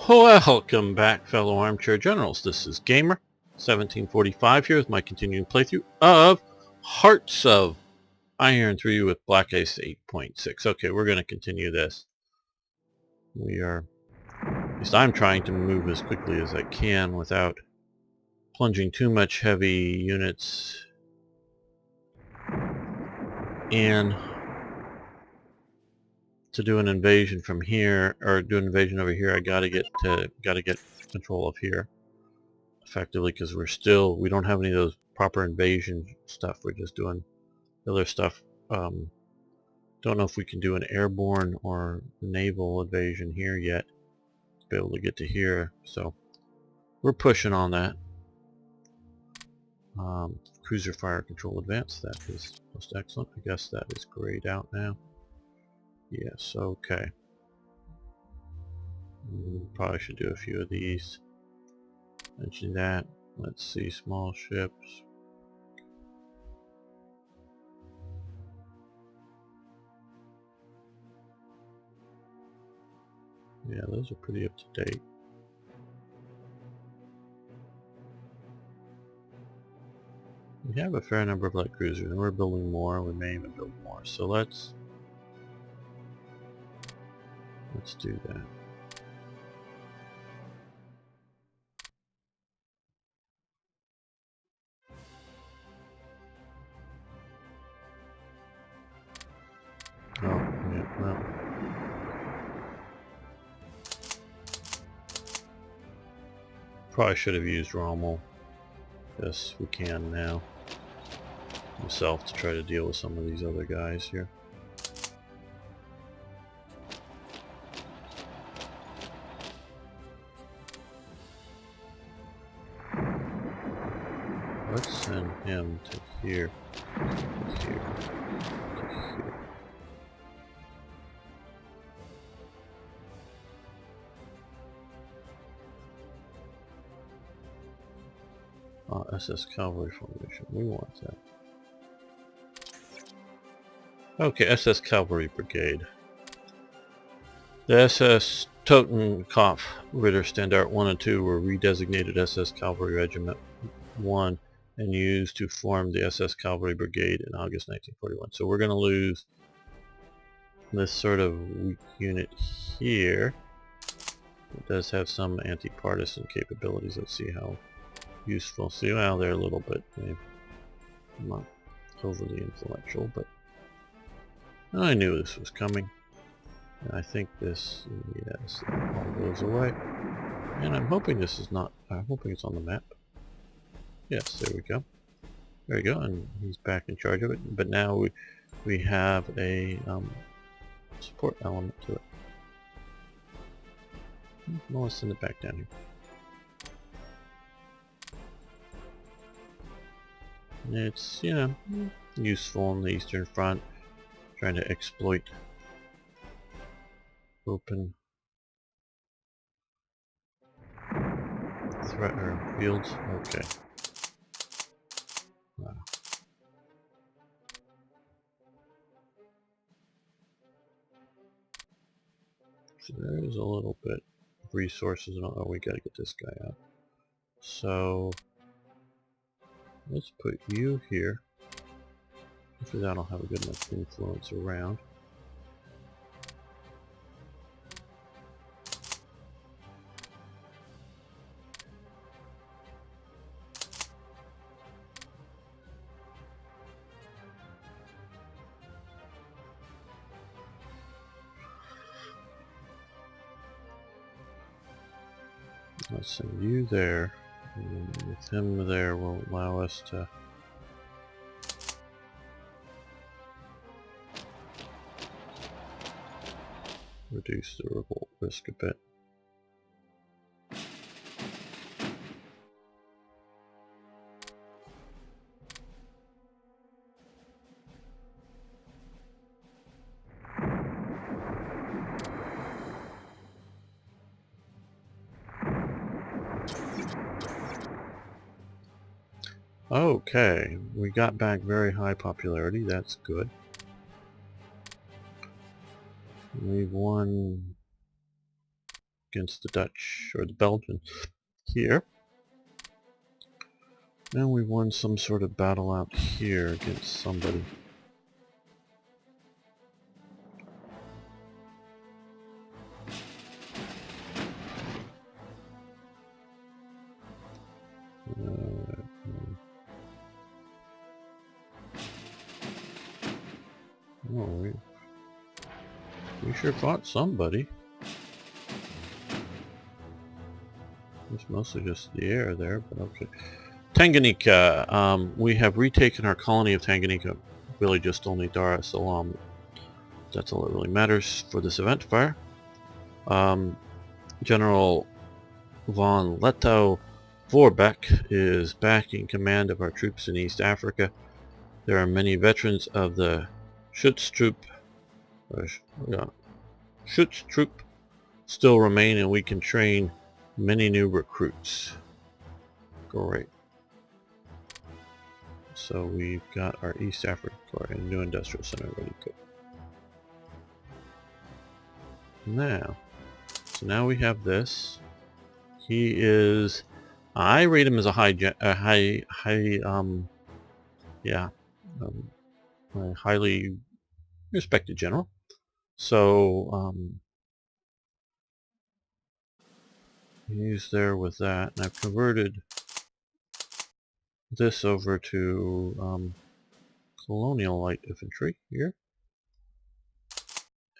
Welcome back, fellow armchair generals. This is Gamer 1745 here with my continuing playthrough of Hearts of Iron 3 with Black Ice 8.6. Okay, we're going to continue this. At least I'm trying to move as quickly as I can without plunging too much heavy units in to do an invasion from here, or do an invasion over here. I gotta get control of here effectively, because we don't have any of those proper invasion stuff. We're just doing other stuff. Don't know if we can do an airborne or naval invasion here yet to be able to get to here, so we're pushing on that. Cruiser fire control advanced, that is most excellent. I guess that is grayed out now. Yes, okay. Probably should do a few of these. Mention that. Let's see, small ships. Yeah, those are pretty up to date. We have a fair number of light cruisers, and we're building more. We may even build more. So let's do that. Oh, yeah, well. Probably should have used Rommel. Yes, we can now. Myself to try to deal with some of these other guys here. Let's send him to here, to here, to here. SS Cavalry Formation. We want that. Okay, SS Cavalry Brigade. The SS Totenkopf Ritter Standard 1 and 2 were redesignated SS Cavalry Regiment 1 and used to form the SS Cavalry Brigade in August 1941. So we're going to lose this sort of weak unit here. It does have some anti-partisan capabilities. Let's see how useful. See, well, they're a little bit not overly influential, but I knew this was coming. And I think this, yes, all goes away. And I'm hoping this is not, I'm hoping it's on the map. Yes, there we go. There we go, and he's back in charge of it. But now we have a support element to it. Well, let's send it back down here. It's, you know, useful on the Eastern Front, trying to exploit open threat or fields. Okay. Wow. So there is a little bit of resources, and oh, we gotta get this guy out. So let's put you here. Hopefully that'll have a good enough influence around. Let's send you there, and with him there will allow us to reduce the revolt risk a bit. Okay, we got back very high popularity, that's good. We've won against the Dutch or the Belgians here. And we won some sort of battle out here against somebody. Oh, we sure fought somebody. It's mostly just the air there, but okay. Tanganyika. We have retaken our colony of Tanganyika. Really just only Dar es Salaam. That's all that really matters for this event fire. General von Lettow Vorbeck is back in command of our troops in East Africa. There are many veterans of the Schutztruppe still remain, and we can train many new recruits. Great. So we've got our East Africa and new industrial center ready to go. Now we have this. He is, I rate him as a a highly respected general. So he's there with that, and I've converted this over to colonial light infantry here.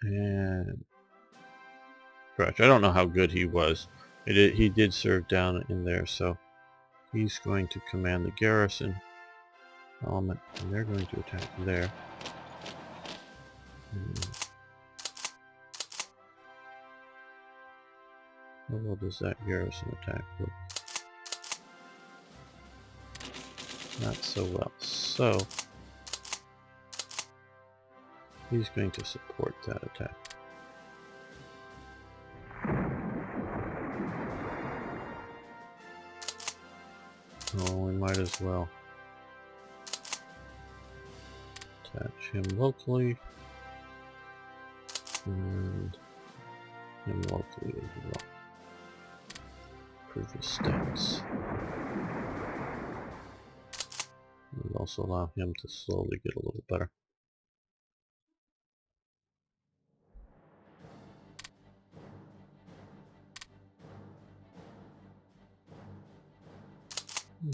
And I don't know how good he was. He did serve down in there, so he's going to command the garrison element, and they're going to attack there. How well does that garrison attack look? Not so well. So he's going to support that attack. Oh, we might as well attach him locally and him locally as well. Improve his stats. And also allow him to slowly get a little better.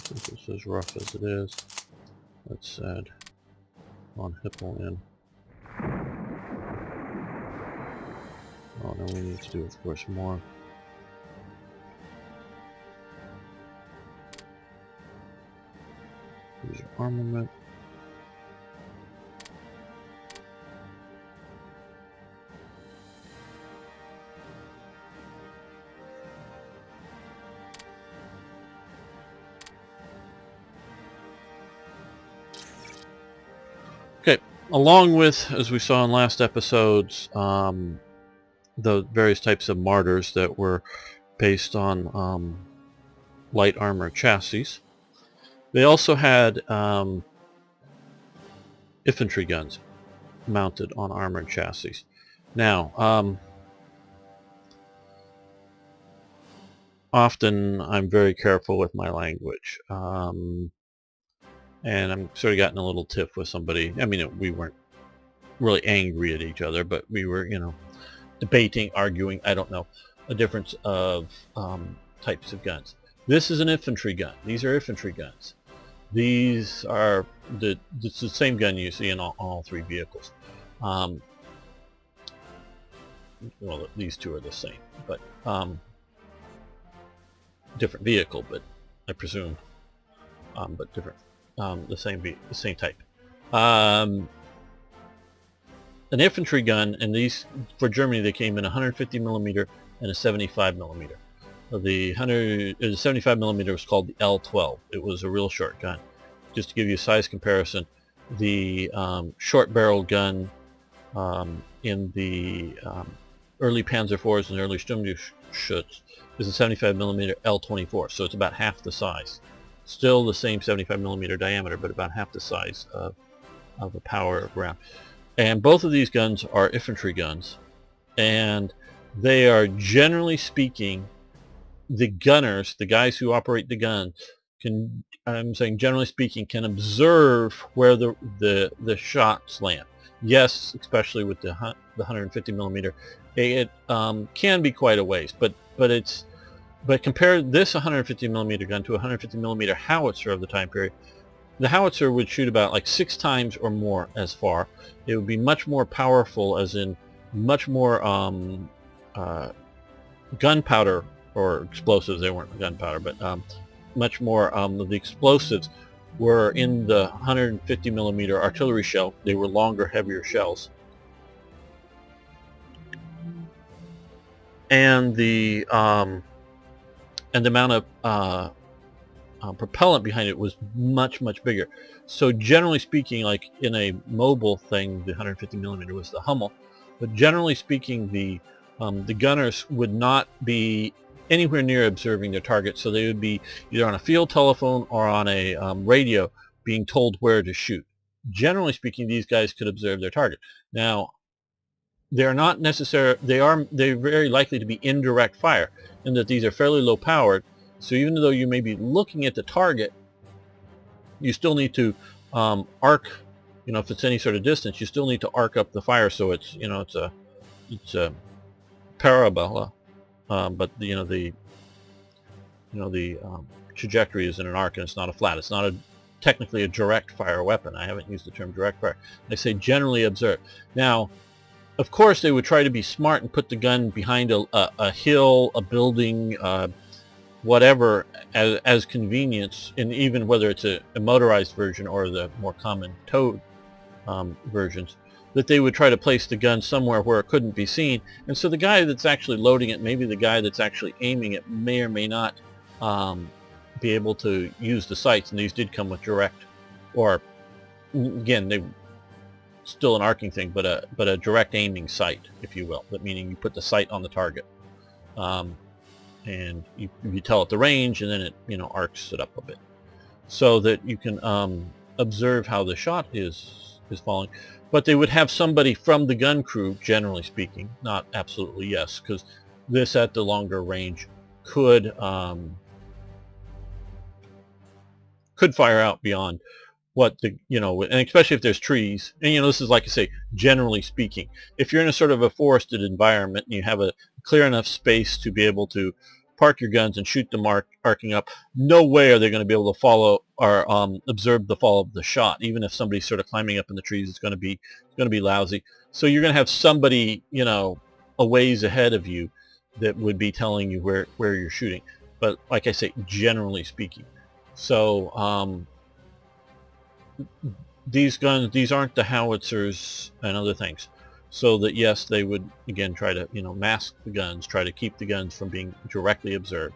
Since it's as rough as it is, let's add on Hippel in. Oh, no, we need to do, of course, more. Here's your armament. Okay, along with, as we saw in last episodes, the various types of martyrs that were based on light armor chassis, they also had infantry guns mounted on armored chassis. Now, often I'm very careful with my language. And I'm sort of gotten a little tiff with somebody. I mean, we weren't really angry at each other, but we were, debating, arguing, I don't know, a difference of types of guns. This is an infantry gun. These are infantry guns. These are it's the same gun you see in all three vehicles. Well, these two are the same, but different vehicle, but I presume, but different. The same type. An infantry gun, and these for Germany they came in 150 millimeter and a 75 millimeter. The 75 millimeter was called the L12. It was a real short gun. Just to give you a size comparison, the short barrel gun in the early Panzer IVs and early Sturmgeschütz is a 75 millimeter L24, so it's about half the size. Still the same 75 millimeter diameter, but about half the size of the power of round. And both of these guns are infantry guns, and they are, generally speaking, the gunners, the guys who operate the gun, can, I'm saying generally speaking, can observe where the shots land. Yes, especially with the 150 millimeter, it can be quite a ways, but compare this 150 millimeter gun to a 150 millimeter howitzer of the time period. The howitzer would shoot about like 6 times or more as far. It would be much more powerful, as in much more gunpowder or explosives. They weren't gunpowder, but much more of the explosives were in the 150 millimeter artillery shell. They were longer, heavier shells, and the amount of propellant behind it was much bigger. So generally speaking, like in a mobile thing, the 150 millimeter was the Hummel, but generally speaking, the gunners would not be anywhere near observing their target, so they would be either on a field telephone or on a radio being told where to shoot. Generally speaking, these guys could observe their target. Now, they're not necessarily, they're very likely to be indirect fire, in that these are fairly low powered, so even though you may be looking at the target, you still need to arc, if it's any sort of distance, you still need to arc up the fire, so it's, it's a parabola, but the trajectory is in an arc, and it's not a flat. It's not technically a direct fire weapon. I haven't used the term direct fire. I say generally observe. Now, of course, they would try to be smart and put the gun behind a hill, a building, whatever, as convenience, and even whether it's a motorized version or the more common towed versions, that they would try to place the gun somewhere where it couldn't be seen. And so the guy that's actually loading it, maybe the guy that's actually aiming it, may or may not be able to use the sights. And these did come with direct, or again, they still an arcing thing, but a direct aiming sight, if you will. That meaning you put the sight on the target, and you tell it the range, and then it arcs it up a bit, so that you can observe how the shot is falling. But they would have somebody from the gun crew, generally speaking, not absolutely, yes, because this at the longer range could fire out beyond what the, and especially if there's trees, and this is, like I say, generally speaking, if you're in a sort of a forested environment and you have a clear enough space to be able to park your guns and shoot them arcing up, no way are they going to be able to follow or observe the fall of the shot. Even if somebody's sort of climbing up in the trees, it's going to be lousy. So you're going to have somebody a ways ahead of you that would be telling you where you're shooting. But like I say, generally speaking, so these guns, these aren't the howitzers and other things. So that, yes, they would again try to mask the guns, try to keep the guns from being directly observed.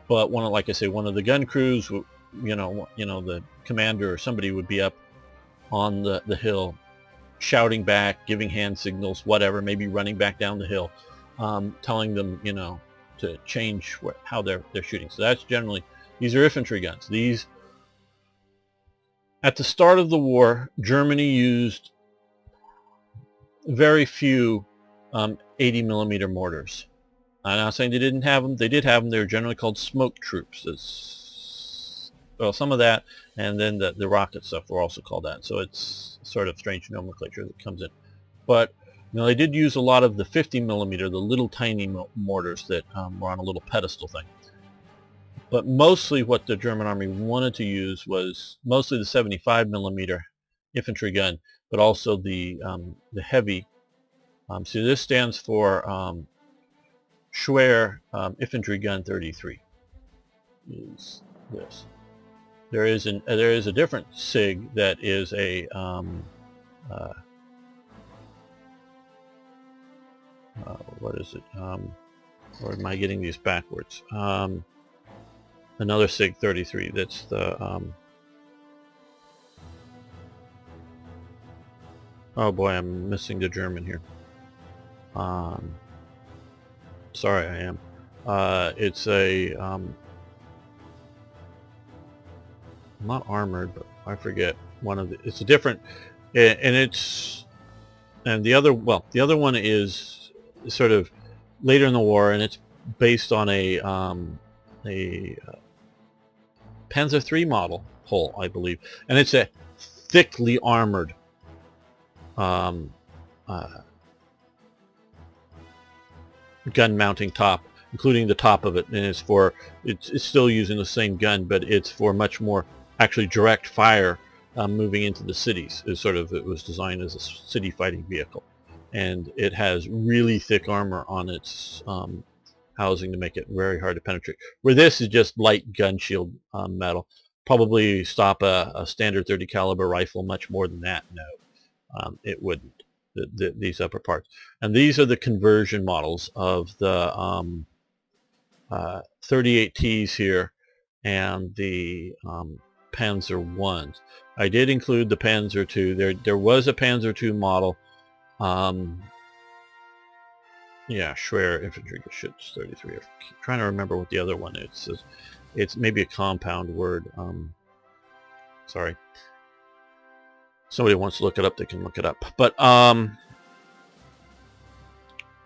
But like I say, one of the gun crews, the commander or somebody would be up on the hill, shouting back, giving hand signals, whatever, maybe running back down the hill, telling them to change how they're shooting. So that's generally, these are infantry guns. These, at the start of the war, Germany used very few 80 millimeter mortars. I'm not saying they didn't have them. They did have them. They were generally called smoke troops. Well, some of that, and then the rocket stuff were also called that. So it's sort of strange nomenclature that comes in. But they did use a lot of the 50 millimeter, the little tiny mortars that were on a little pedestal thing. But mostly what the German army wanted to use was mostly the 75 millimeter infantry gun, but also the heavy. So this stands for Schwer Infantry Gun 33. Is this? There is a different SIG that is a what is it? Or am I getting these backwards? Another SIG 33. That's the oh boy, I'm missing the German here. Sorry, I am. It's a not armored, but I forget one of the. It's a different, and the other one is sort of later in the war, and it's based on a Panzer III model hull, I believe, and it's a thickly armored um, uh, gun mounting top, including the top of it, and it's still using the same gun, but it's for much more actually direct fire moving into the cities. It was designed as a city fighting vehicle, and it has really thick armor on its housing to make it very hard to penetrate. Where this is just light gun shield metal, probably stop a standard 30 caliber rifle much more than that. No, it wouldn't. These upper parts, and these are the conversion models of the 38Ts here and the Panzer Ones. I did include the Panzer II. There was a Panzer II model. Yeah, Schwer Infantry Geschütz 33. I'm trying to remember what the other one is. It's maybe a compound word. Sorry. Somebody wants to look it up, they can look it up. But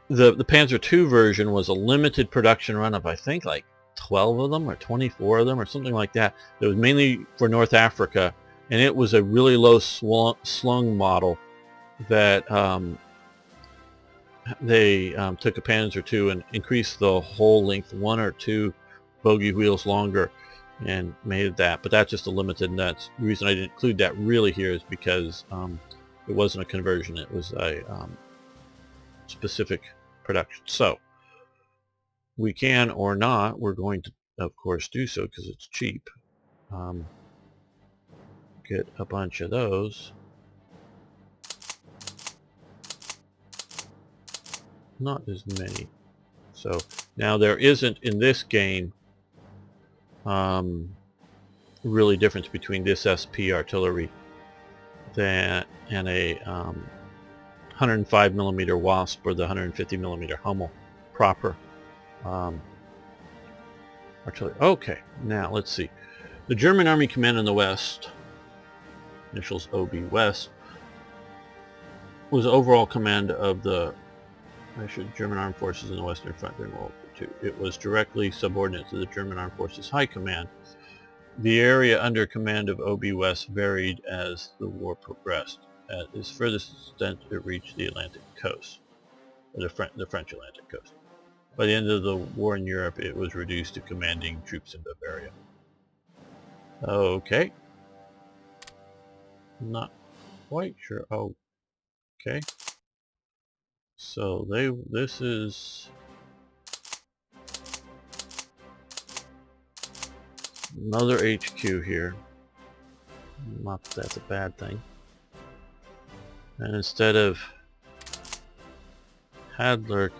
the Panzer II version was a limited production run of, I think, like 12 of them or 24 of them or something like that. It was mainly for North Africa, and it was a really low slung model that they took a Panzer II and increased the whole length 1 or 2 bogey wheels longer and made that. But that's just a limited, and that's the reason I didn't include that really here is because it wasn't a conversion. It was a specific production. So we can or not, we're going to of course do so because it's cheap. Get a bunch of those. Not as many. So now there isn't in this game really difference between this SP artillery and a 105 millimeter Wasp or the 150 millimeter Hummel proper artillery. Okay, now let's see. The German Army Command in the West, initials OB West, was overall command of the German Armed Forces in the Western Front during World War II. It was directly subordinate to the German Armed Forces High Command. The area under command of OB West varied as the war progressed. At its furthest extent, it reached the Atlantic coast, or the French Atlantic coast. By the end of the war in Europe, it was reduced to commanding troops in Bavaria. Okay. Not quite sure. Oh, okay. So this is another HQ here. Not that that's a bad thing. And instead of Hadler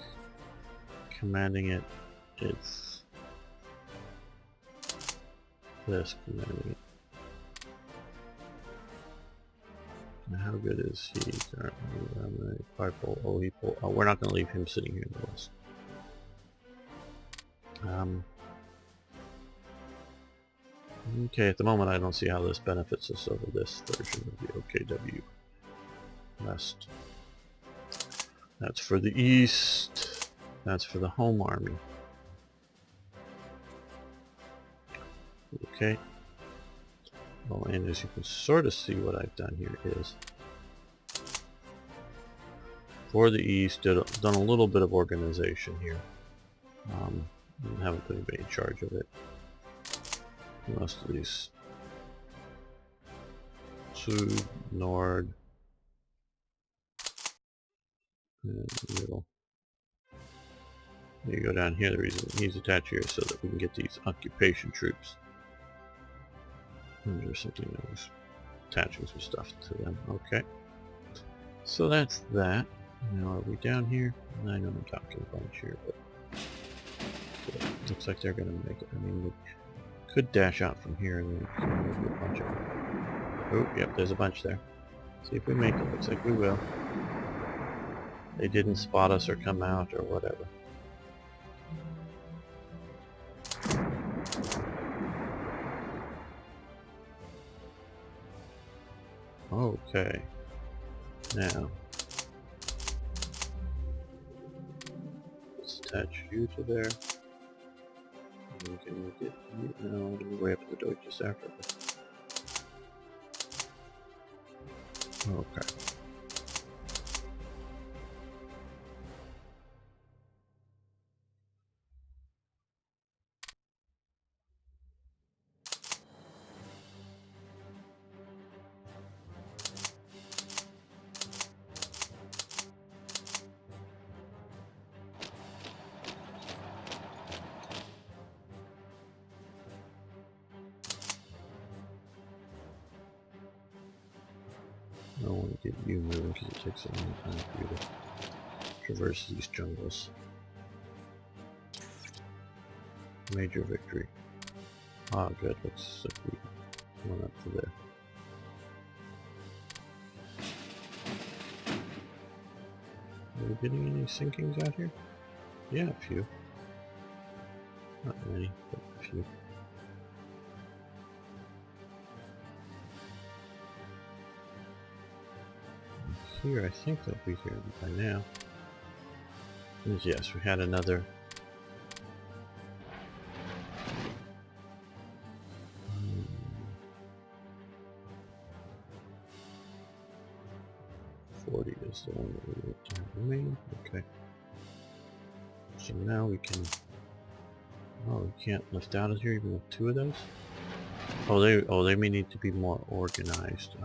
commanding it, it's this commanding it. And how good is he currently? Oh, we're not going to leave him sitting here in the west. Okay, at the moment I don't see how this benefits us over this version of the OKW West. That's for the East. That's for the home army. Okay. Well, and as you can sort of see, what I've done here is for the East, done a little bit of organization here. Haven't put anybody in charge of it. Most of these Sud, Nord, and middle. You go down here. The reason he's attached here is so that we can get these occupation troops. And there's something that was attaching some stuff to them. Okay. So that's that. Now are we down here? I know I'm talking a bunch here, but it looks like they're going to make it. I mean, we could dash out from here and then maybe a bunch of them. Oh, yep, there's a bunch there. See if we make it. Looks like we will. They didn't spot us or come out or whatever. Okay. Now let's attach you to there. And we can get you now way up to the Deutsches Africa. Okay. I don't want to get you moving because it takes a long time for you to traverse these jungles. Major victory. Ah, good. Looks like we went up to there. Are we getting any sinkings out here? Yeah, a few. Not many, but a few. Here, I think they'll be here by now. Yes, we had another 40 is the one that we want to remain. Okay. So now we can. Oh, we can't lift out of here even with 2 of those. Oh, they may need to be more organized.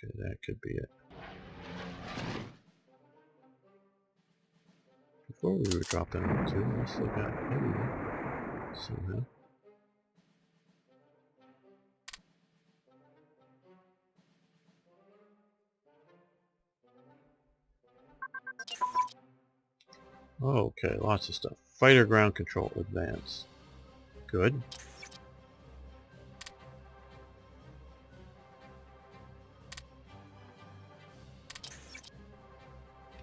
Okay, that could be it. Before we were dropping on 2, unless they got heavier somehow. Okay, lots of stuff. Fighter ground control advance. Good.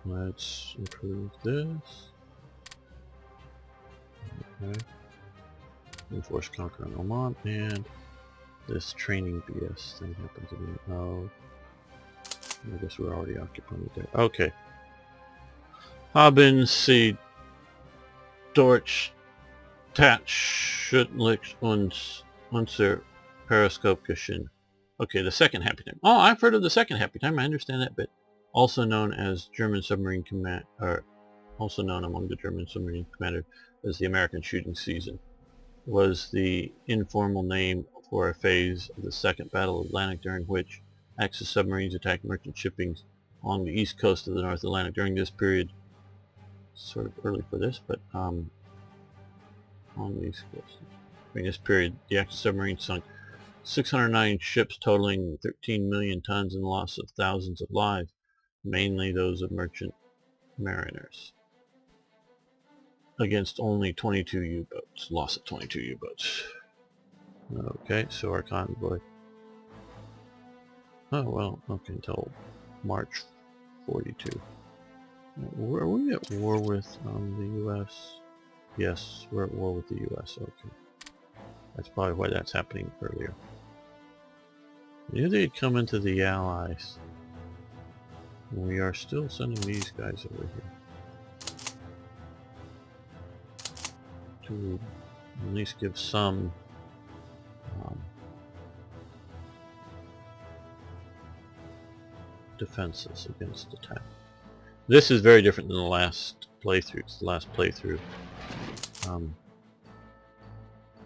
Let's improve this. Okay. Enforce conquer on Oman, and this training BS thing happens again. Oh, I guess we're already occupying it there. Okay. Haben Sie dort Tatschutlich und unser Periscope geschehen. Okay, the second happy time. Oh, I've heard of the second happy time. I understand that bit. Also known as German submarine command, or also known among the German submarine commander as the American shooting season, was the informal name for a phase of the Second Battle of the Atlantic during which Axis submarines attacked merchant shipping along the east coast of the North Atlantic. During this period, sort of early for this, but on the east coast. During this period, the Axis submarines sunk 609 ships totaling 13 million tons and the loss of thousands of lives, mainly those of merchant mariners, against only 22 U-boats. Loss of 22 U-boats. Okay, so our convoy. Oh well, okay, until March 42. Are we at war with the U.S.? Yes, we're at war with the U.S. Okay. That's probably why that's happening earlier. Maybe they'd come into the Allies. And we are still sending these guys over here. To at least give some defenses against attack. This is very different than the last playthrough. The last playthrough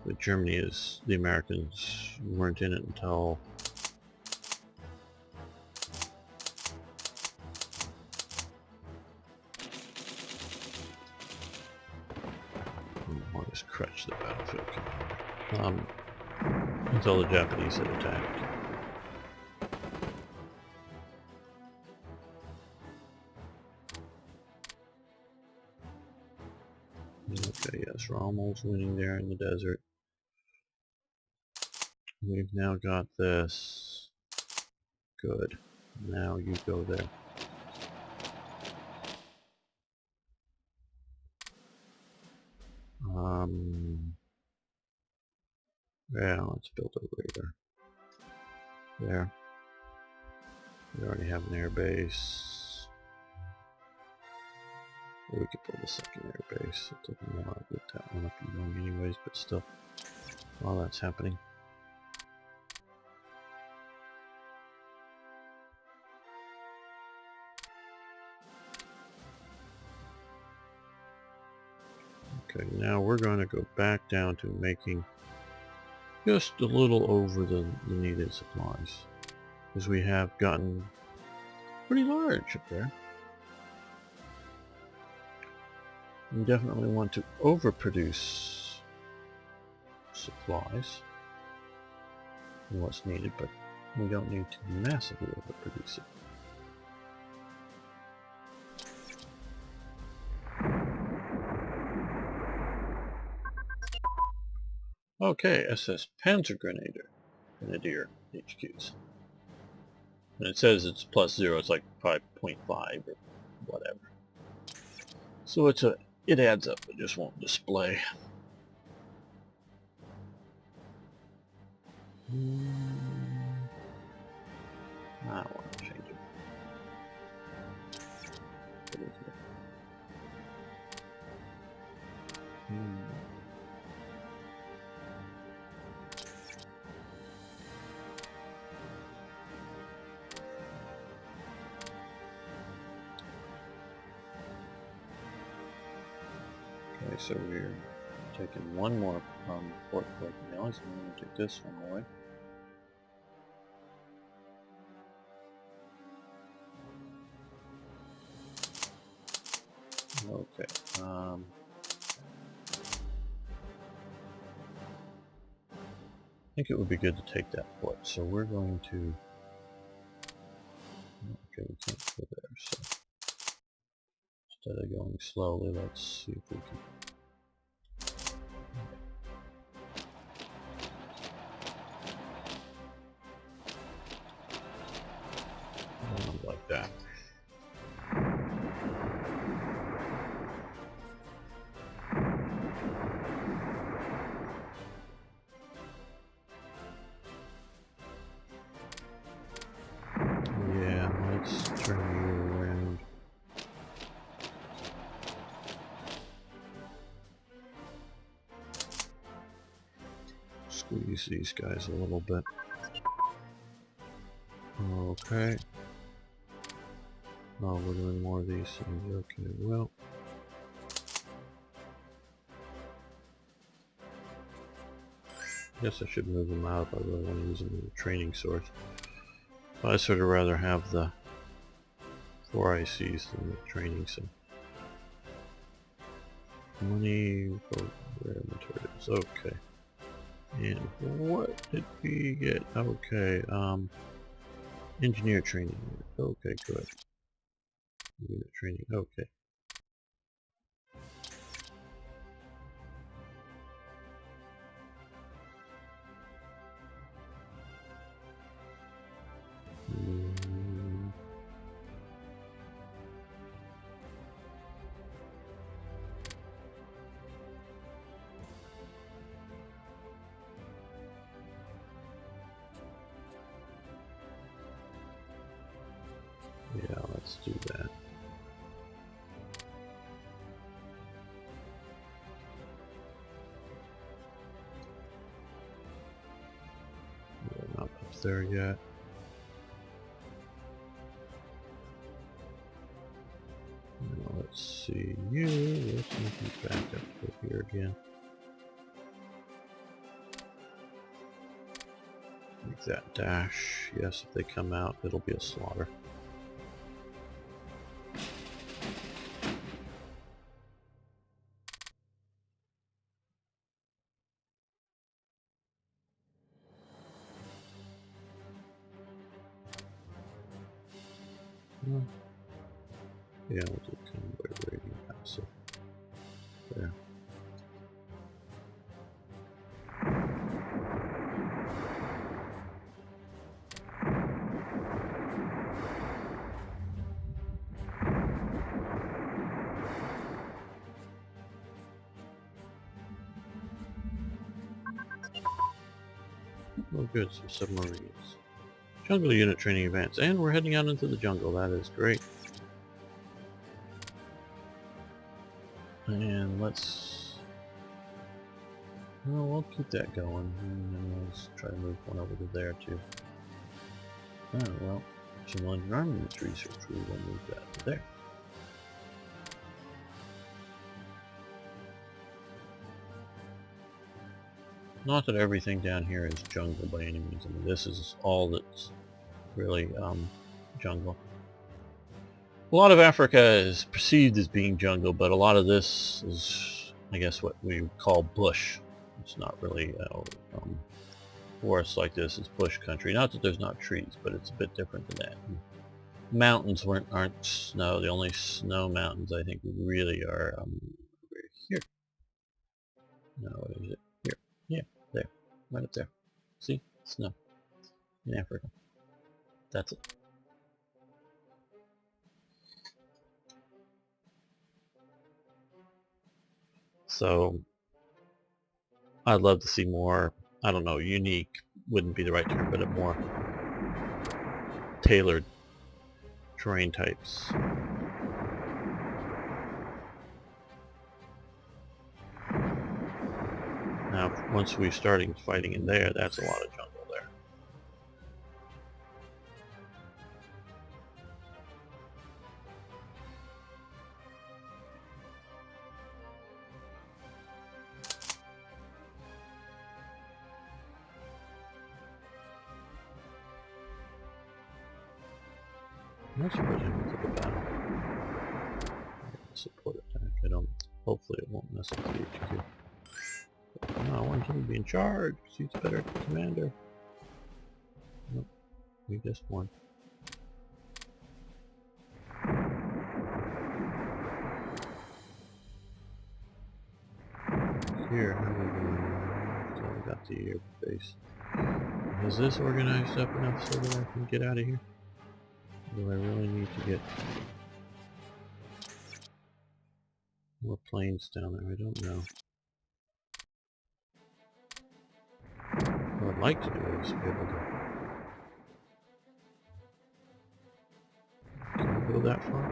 with Germany is the Americans weren't in it until I'll just crutch the battlefield until the Japanese had attacked. Okay, yes, Rommel's winning there in the desert. We've now got this. Good. Now you go there. Yeah, let's build a radar. There. We already have an air base. Or we could build a second air base. It doesn't want to get that one up and going anyways, but still, while that's happening. Okay, now we're going to go back down to making just a little over the needed supplies, because we have gotten pretty large up there. We definitely want to overproduce supplies and what's needed, but we don't need to massively overproduce it. Okay, SS Panzergrenadier HQs. And it says it's +0, it's like 5.5 or whatever. So it adds up, it just won't display. I don't want to change it. What is it? Okay, so we're taking one more port plate now, so I'm going to take this one away. Okay, I think it would be good to take that port, so we're going to... Okay, we can't go there, so instead of going slowly, let's see if we can... like that. Yeah, let's turn you around. Squeeze these guys a little bit. Okay. Oh, we're doing more of these things. Okay, well. Guess I should move them out if I really want to use them as a training source. But I sort of rather have the 4 ICs than the training, so. Money for rare materials. Okay. And what did we get? Okay, engineer training. Okay, good. Unit training. Okay. Yeah, let's do that. We're not up there yet. Now let's see you. Let's move you back up to here again. Make that dash. Yes, if they come out, it'll be a slaughter. Yeah, we'll do convoy rating passive. There. Oh good, some submarines. Jungle unit training advance, and we're heading out into the jungle. That is great. And let's... well, we'll keep that going. And then let's try to move one over to there too. Oh, well, Chinese armament research, we will move that to there. Not that everything down here is jungle by any means. I mean, this is all that's really jungle. A lot of Africa is perceived as being jungle, but a lot of this is, I guess, what we would call bush. It's not really forests like this. It's bush country. Not that there's not trees, but it's a bit different than that. Mountains aren't snow. The only snow mountains I think really are here. No, what is it? Here. Yeah, there. Right up there. See? Snow. In Africa. That's it. So, I'd love to see more, I don't know, unique wouldn't be the right term, but a more tailored terrain types. Now, once we starting fighting in there, that's a lot of jungle there. Let's put him into the battle. Support attack. I don't. Hopefully, it won't mess up the HQ. No, I want him to be in charge, because he's a better commander. Nope, we just won. Here, how are we doing? So we got the air base. Is this organized up enough so that I can get out of here? Or do I really need to get more planes down there? I don't know. What I'd like to do is be able to... Can we go that far?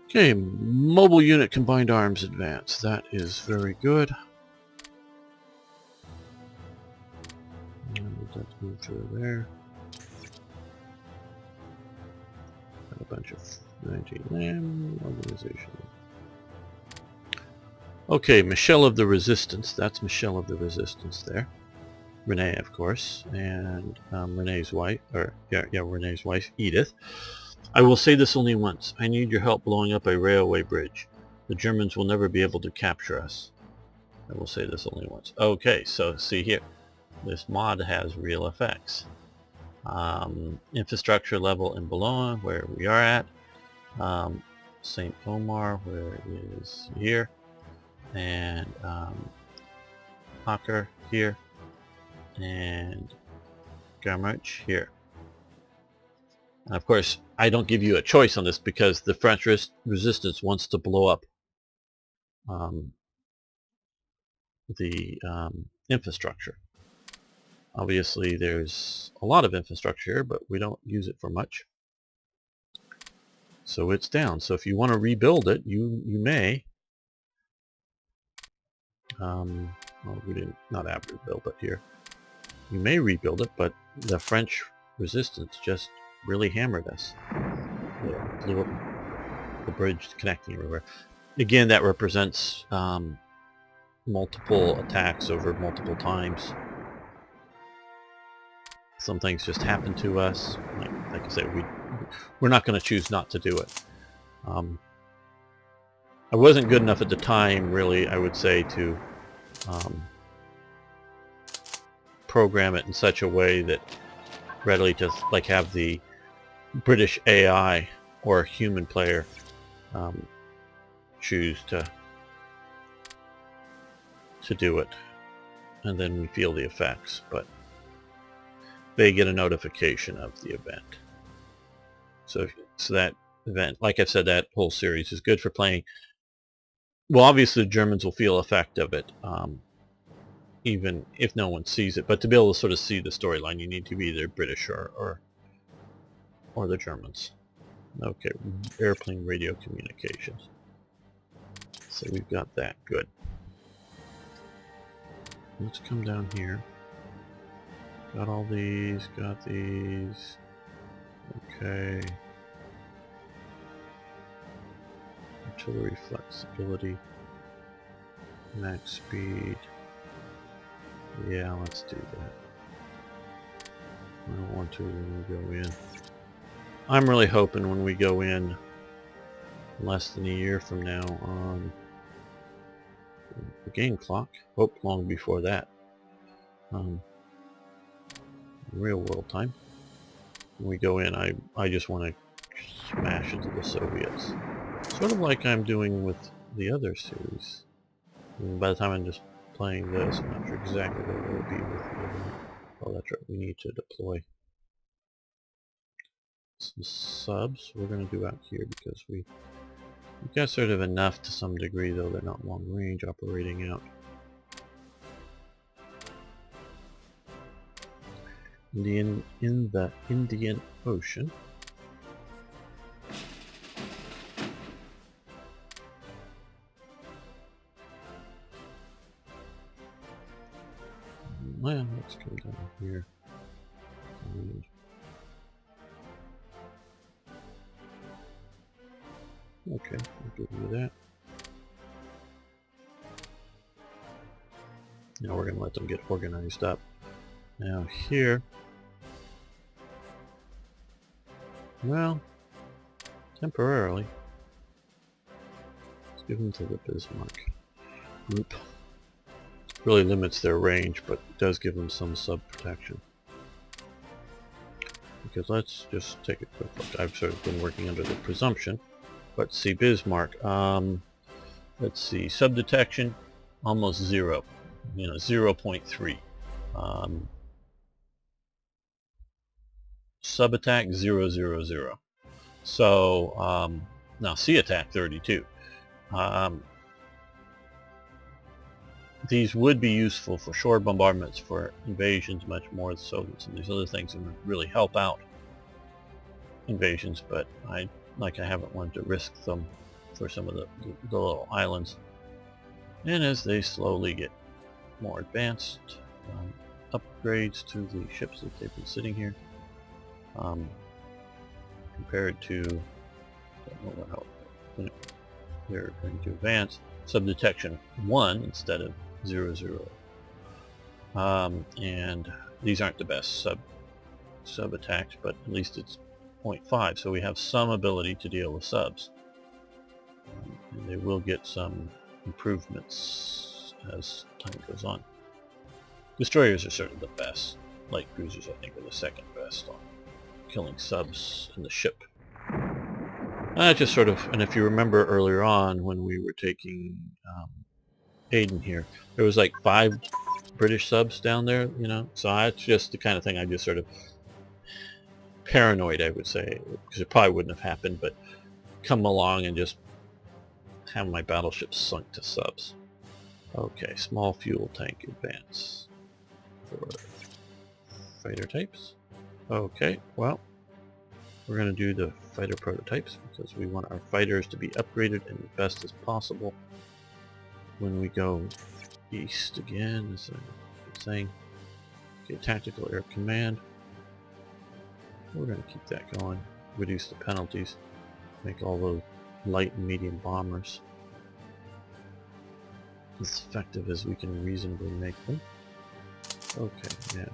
Okay, mobile unit combined arms advance. That is very good. And let's move through there. Got a bunch of 19 lamb organization. Okay, Michelle of the Resistance. That's Michelle of the Resistance there. Renee, of course, and Renee's wife, or Renee's wife, Edith. I will say this only once. I need your help blowing up a railway bridge. The Germans will never be able to capture us. I will say this only once. Okay, so see here. This mod has real effects. Infrastructure level in Bologna, where we are at. St. Omar, where it is here. And Hocker here. And Garmarch here. And of course, I don't give you a choice on this because the French resistance wants to blow up the infrastructure. Obviously, there's a lot of infrastructure here, but we don't use it for much. So it's down. So if you want to rebuild it, you may. Well, we didn't, not after build it here. You may rebuild it, but the French resistance just really hammered us. They blew up the bridge connecting everywhere. Again, that represents multiple attacks over multiple times. Some things just happen to us. Like I said, we're not going to choose not to do it. I wasn't good enough at the time, really, I would say, to program it in such a way that readily just like have the British AI or human player choose to do it, and then we feel the effects, but they get a notification of the event. So that event. Like I said, that whole series is good for playing. Well, obviously the Germans will feel effect of it, even if no one sees it. But to be able to sort of see the storyline, you need to be either British or the Germans. Okay, airplane radio communications. So we've got that. Good. Let's come down here. Got all these, got these. Okay. Artillery flexibility. Max speed. Yeah, let's do that. I don't want to when we go in. I'm really hoping when we go in less than a year from now on the game clock. Hope long before that. Real world time. When we go in, I just want to smash into the Soviets. Sort of like I'm doing with the other series. And by the time I'm just playing this, I'm not sure exactly what it will be with the other. Oh, that's right, we need to deploy some subs. We're going to do out here because we've got sort of enough to some degree, though they're not long range operating out. In the Indian Ocean. Well, let's come down here. And okay, I'll give you that. Now we're going to let them get organized up. Now here, well, temporarily, let's give them to the Bismarck group. Really limits their range, but does give them some sub protection. Because let's just take a quick look. I've sort of been working under the presumption. Let's see, Bismarck. Let's see, sub detection, almost 0. 0.3. Sub attack 000. So now sea attack 32. These would be useful for shore bombardments, for invasions, much more of the Soviets and these other things, and would really help out invasions. But I haven't wanted to risk them for some of the little islands. And as they slowly get more advanced, upgrades to the ships that they've been sitting here, compared to, don't know how they're going to advance, sub detection 1 instead of 0. And these aren't the best sub attacks, but at least it's 0.5, so we have some ability to deal with subs. And they will get some improvements as time goes on. Destroyers are certainly the best. Light cruisers, I think, are the second best on killing subs in the ship. Just sort of, and if you remember earlier on when we were taking Aden here, there was like 5 British subs down there, so that's just the kind of thing I just sort of paranoid, I would say, because it probably wouldn't have happened, but come along and just have my battleships sunk to subs. Okay, small fuel tank advance for fighter types. Okay, well, we're going to do the fighter prototypes because we want our fighters to be upgraded and as best as possible when we go east again, as I'm saying. Okay, tactical air command. We're going to keep that going. Reduce the penalties. Make all those light and medium bombers as effective as we can reasonably make them. Okay, yeah.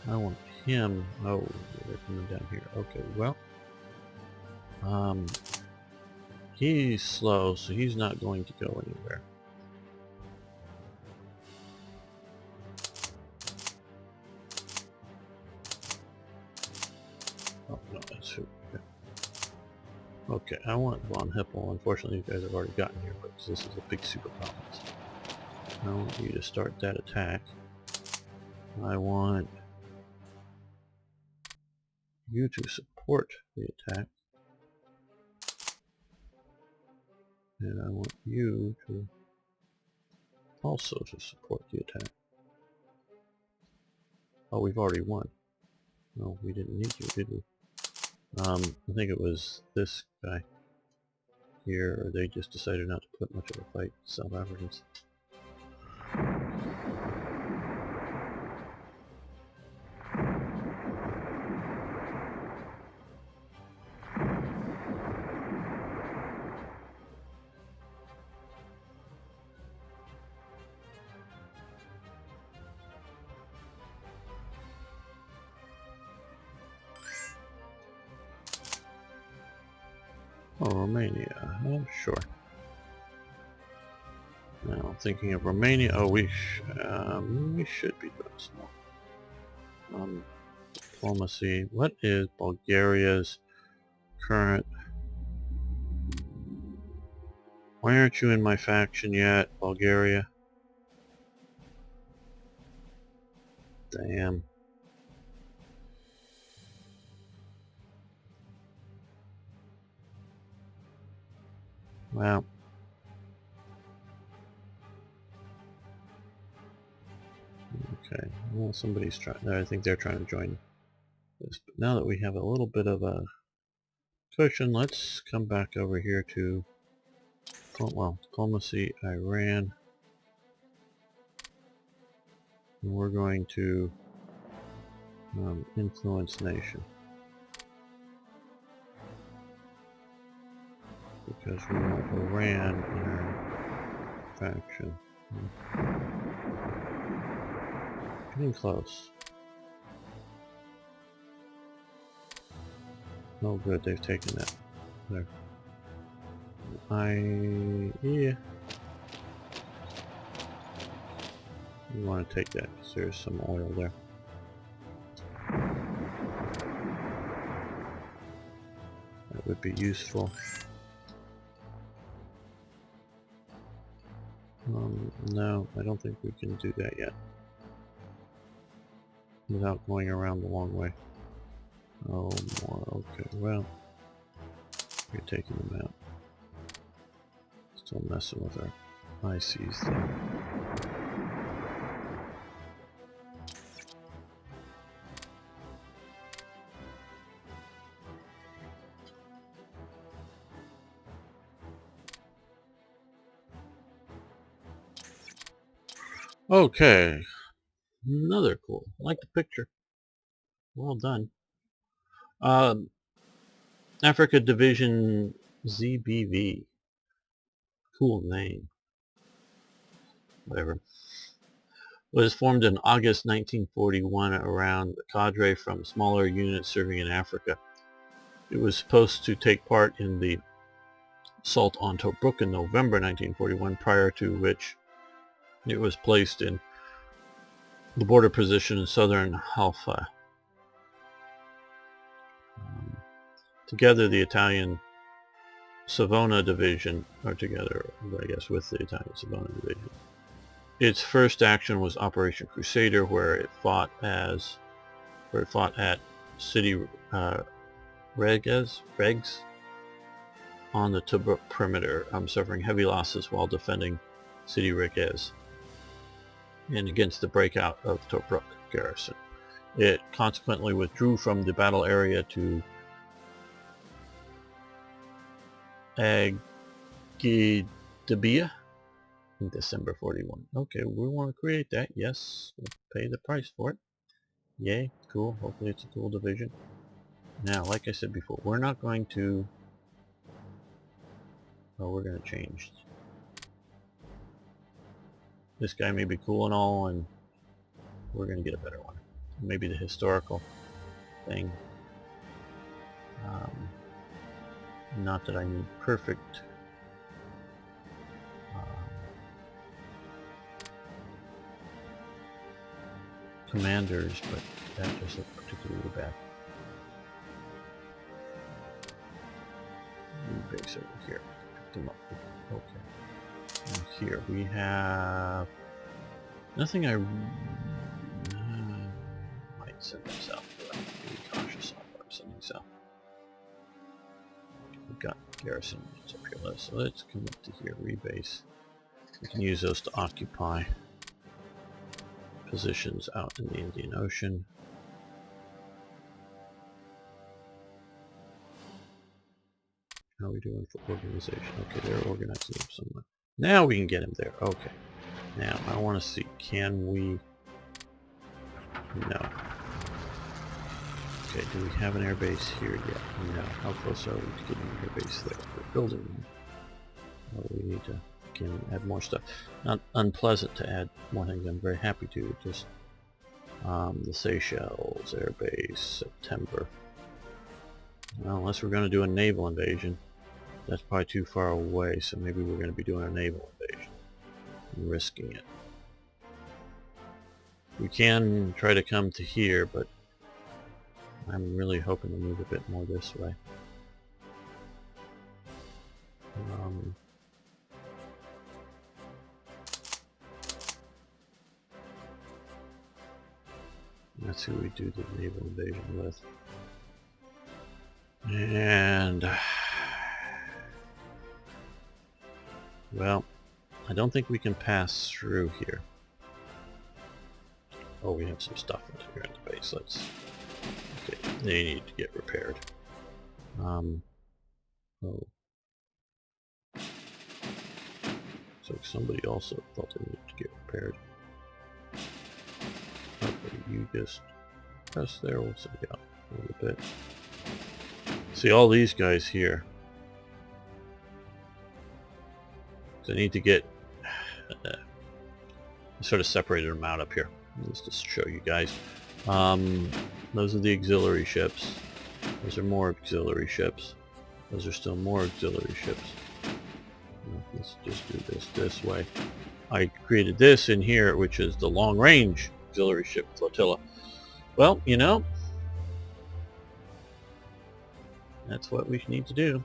I want him. Oh, they're coming down here. Okay, well, he's slow, so he's not going to go anywhere. Oh no, that's who. Okay, I want von Hippel. Unfortunately, you guys have already gotten here, but this is a big super complex. I want you to start that attack. I want you to support support the attack. And I want you to also to support the attack. Oh, we've already won. No, we didn't need you, did we? I think it was this guy here, or they just decided not to put much of a fight, South Africans. Oh, Romania. Oh, sure. Now, thinking of Romania, oh, we should be doing some more. Diplomacy. What is Bulgaria's current? Why aren't you in my faction yet, Bulgaria? Damn. Well. Okay. Well, somebody's trying. I think they're trying to join this. But now that we have a little bit of a cushion, let's come back over here to, well, diplomacy, Iran. And we're going to influence nation. Because we want Iran in our faction. Getting close. Oh good, they've taken that. There. Yeah. We want to take that because there's some oil there. That would be useful. No, I don't think we can do that yet. Without going around the long way. Oh, more. Okay, well. You're taking them out. Still messing with our ICs there. Okay. Another cool. I like the picture. Well done. Africa Division ZBV. Cool name. Whatever. Was formed in August 1941 around a cadre from smaller units serving in Africa. It was supposed to take part in the assault on Tobruk in November 1941, prior to which it was placed in the border position in southern Halfa. Together, the Italian Savona Division, or together, I guess, with the Italian Savona Division. Its first action was Operation Crusader, where it fought at City Regs on the Tobruk perimeter, suffering heavy losses while defending City Regs and against the breakout of Tobruk garrison. It consequently withdrew from the battle area to Agidabia in December 41. Okay, we want to create that. Yes, we'll pay the price for it. Yay, cool. Hopefully it's a cool division. Now, like I said before, we're not going to... Oh, we're going to change. This guy may be cool and all, and we're going to get a better one. Maybe the historical thing. Not that I need perfect commanders, but that just looked particularly bad. Base over here. Pick them up. Okay. And here we have nothing. I might send them south, but I'm being cautious on what I'm sending south. garrison units up here. So let's come up to here, rebase. We can use those to occupy positions out in the Indian Ocean. How are we doing for organization? Okay, they're organizing him somewhere. Now we can get him there. Okay. Now, I want to see, can we... No. Okay, do we have an airbase here yet? No. How close are we to getting an airbase there? We're building one. Oh, we need to, again, add more stuff. Not unpleasant to add more things. I'm very happy to. Just the Seychelles airbase, September. Well, unless we're going to do a naval invasion. That's probably too far away, so maybe we're going to be doing a naval invasion and risking it. We can try to come to here, but I'm really hoping to move a bit more this way. That's who we do the naval invasion with. And... well, I don't think we can pass through here. Oh, we have some stuff here in the base. Let's... okay, they need to get repaired. Oh. So somebody also thought they needed to get repaired. Okay, you just press there. We'll send you out a little bit. See all these guys here. So I need to get sort of separated them out up here. Just to show you guys. Those are the auxiliary ships. Those are more auxiliary ships. Those are still more auxiliary ships. Let's just do this way. I created this in here, which is the long-range auxiliary ship flotilla. Well, you know, that's what we need to do.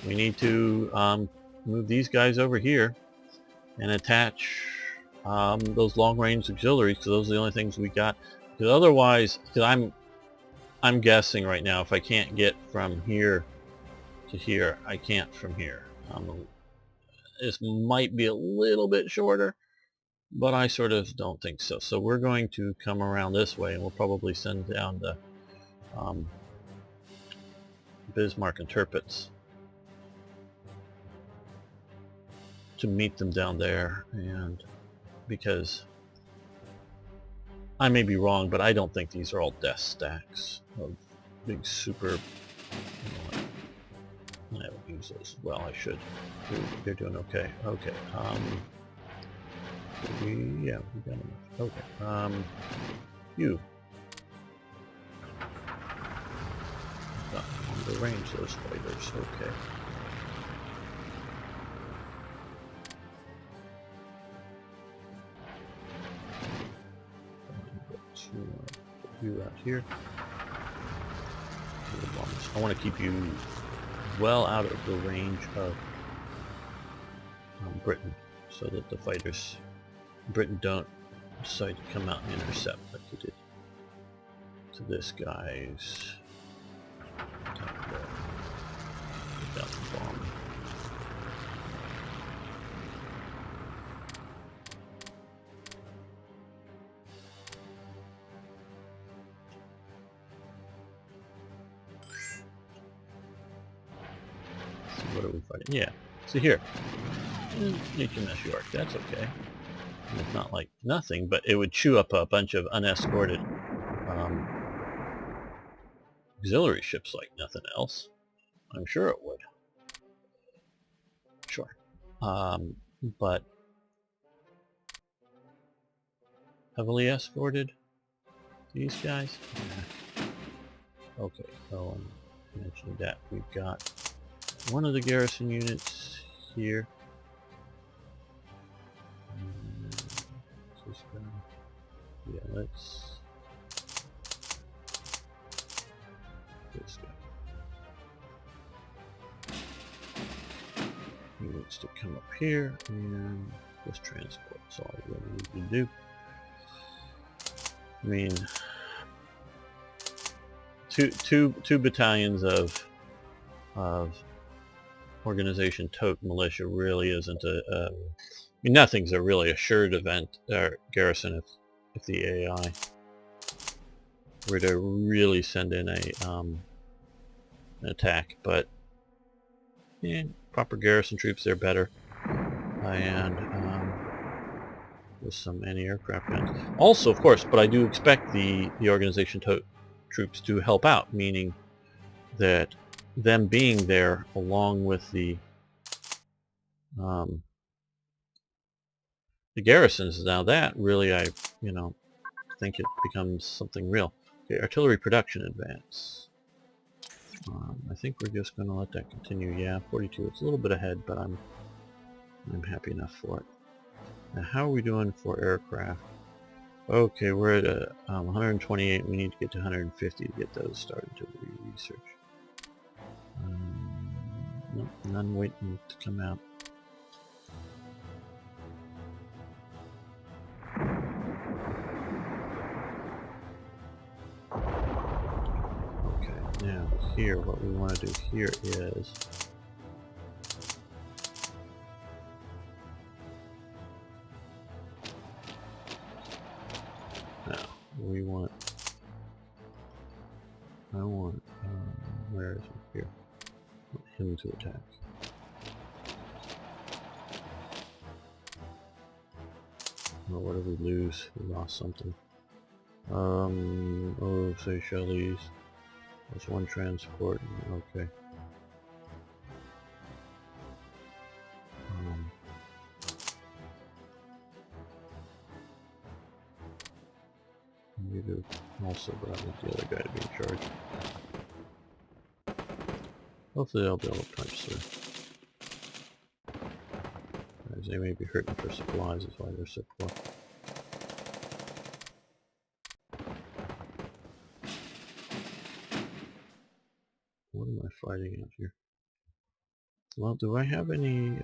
We need to move these guys over here and attach those long-range auxiliaries, because those are the only things we got. Because otherwise, because I'm guessing right now, if I can't get from here to here, I can't from here. This might be a little bit shorter, but I sort of don't think so. So we're going to come around this way, and we'll probably send down the Bismarck and Tirpitz to meet them down there. And because I may be wrong, but I don't think these are all death stacks of big super. I don't use those. Well, I should. They're doing okay. Okay. We got enough. Okay. You. Got longer range, those fighters. Okay. Put you out here. I want to keep you well out of the range of Britain, so that the fighters Britain don't decide to come out and intercept like they did to this guy's bomb. What are we fighting? Yeah. So here, HMS York. That's okay. It's not like nothing, but it would chew up a bunch of unescorted auxiliary ships like nothing else. I'm sure it would. Sure. But heavily escorted these guys. Okay. So I mentioned that we've got one of the garrison units here. This guy. Yeah, let's. This guy. He needs to come up here and just transport. That's all I really need to do. I mean, two battalions of of Organization Tote Militia really isn't I mean, nothing's a really assured event or garrison if the AI were to really send in an attack, but yeah, proper garrison troops, they're better, and with some anti-aircraft guns. Also, of course, but I do expect the Organization Tote troops to help out, meaning that them being there along with the garrisons, now that really I think it becomes something real. Okay, artillery production advance. I think we're just going to let that continue. Yeah, 42. It's a little bit ahead, but I'm happy enough for it. Now, how are we doing for aircraft? Okay, we're at 128. We need to get to 150 to get those started to research. Nope, none waiting to come out. Okay, now here, what we want to do here is I want, where is it? Here. Him to attack. Well, what did we lose? We lost something. Oh, Seychelles. There's one transport. Okay. You do also, but I want the other guy to be in charge. Hopefully they'll be able to punch through. As they may be hurting for supplies, is why they're so poor. What am I fighting out here? Well, do I have any,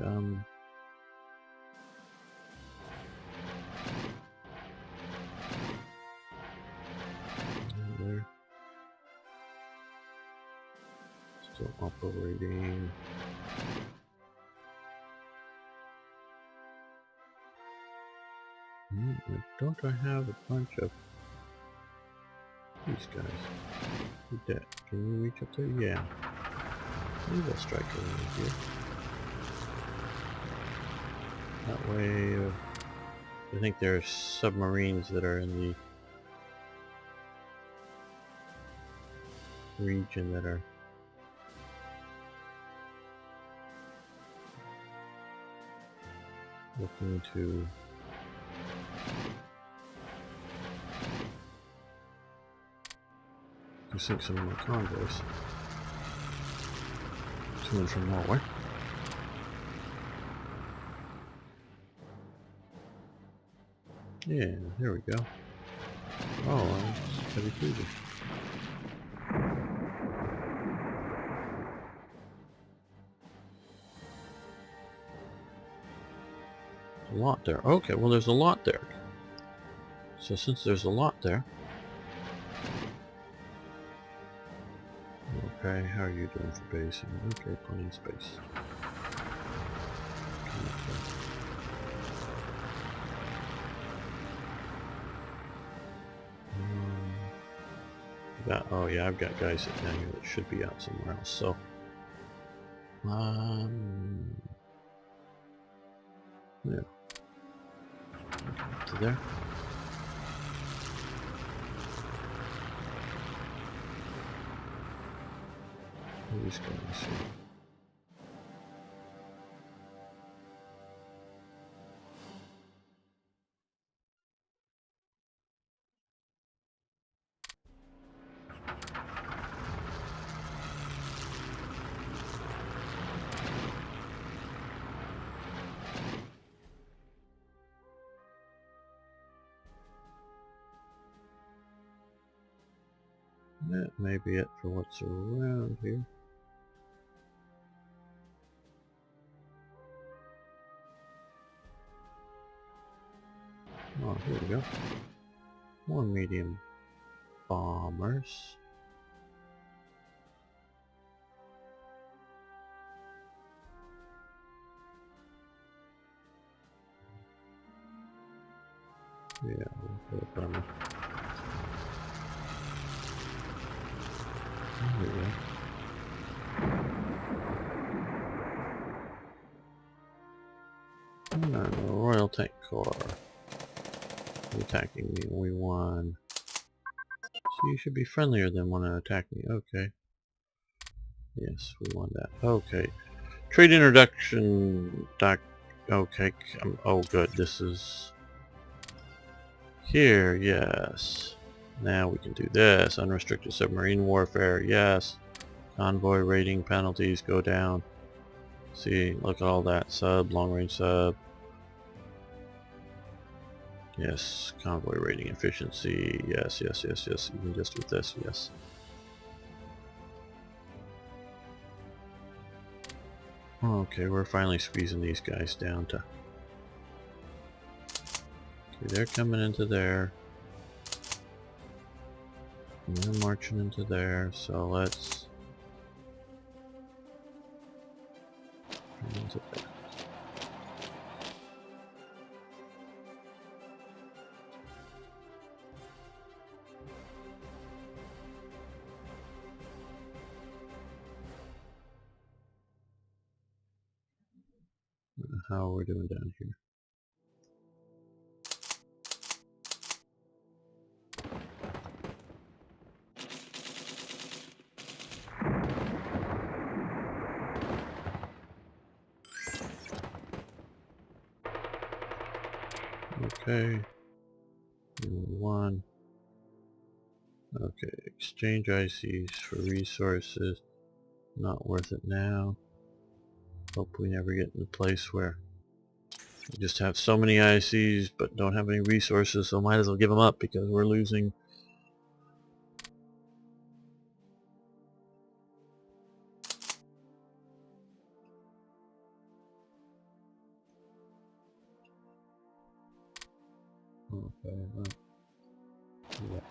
there? Still operating. Don't I have a bunch of these guys? Can you reach up there? Yeah. Maybe they'll strike around here. That way, I think there are submarines that are in the region that are looking to sink some more convoys to and from Norway. Yeah, there we go. Oh, it's heavy cruiser. A lot there. Okay, well there's a lot there. So since there's a lot there, okay, how are you doing for basing? Okay, plenty of space. Oh yeah, I've got guys sitting down here that should be out somewhere else. So, yeah, to there. These guys here. That may be it for what's around here. Oh, here we go. More medium bombers. Yeah, we'll put them. There we go. Royal Tank Corps. Attacking me. We won. So you should be friendlier than want to attack me. Okay. Yes, we won that. Okay. Trade introduction doc. Okay. Oh, good. This is here. Yes. Now we can do this. Unrestricted submarine warfare. Yes. Convoy rating penalties go down. See, look at all that. Sub, long range sub. Yes. Convoy rating efficiency. Yes, yes, yes, yes. Even just with this, yes. Okay, we're finally squeezing these guys down to... Okay, they're coming into there. And they're marching into there, so let's... Into there. How are we doing down here? Okay. One. Okay, exchange ICs for resources. Not worth it now. Hope we never get in a place where we just have so many ICs but don't have any resources, so might as well give them up because we're losing. Okay, well, yeah,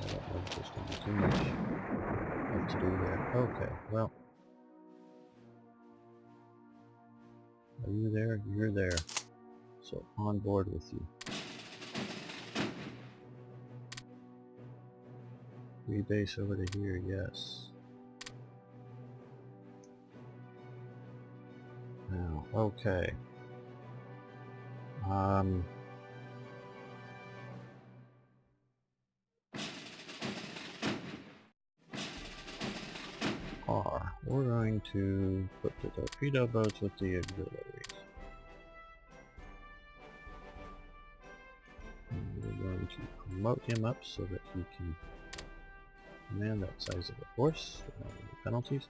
that was just going to be too much to do there. Okay, well, are you there? You're there. So on board with you. Rebase over to here, yes. Now, okay. We're going to put the torpedo boats with the auxiliaries. And we're going to promote him up so that he can command that size of a force without any penalties.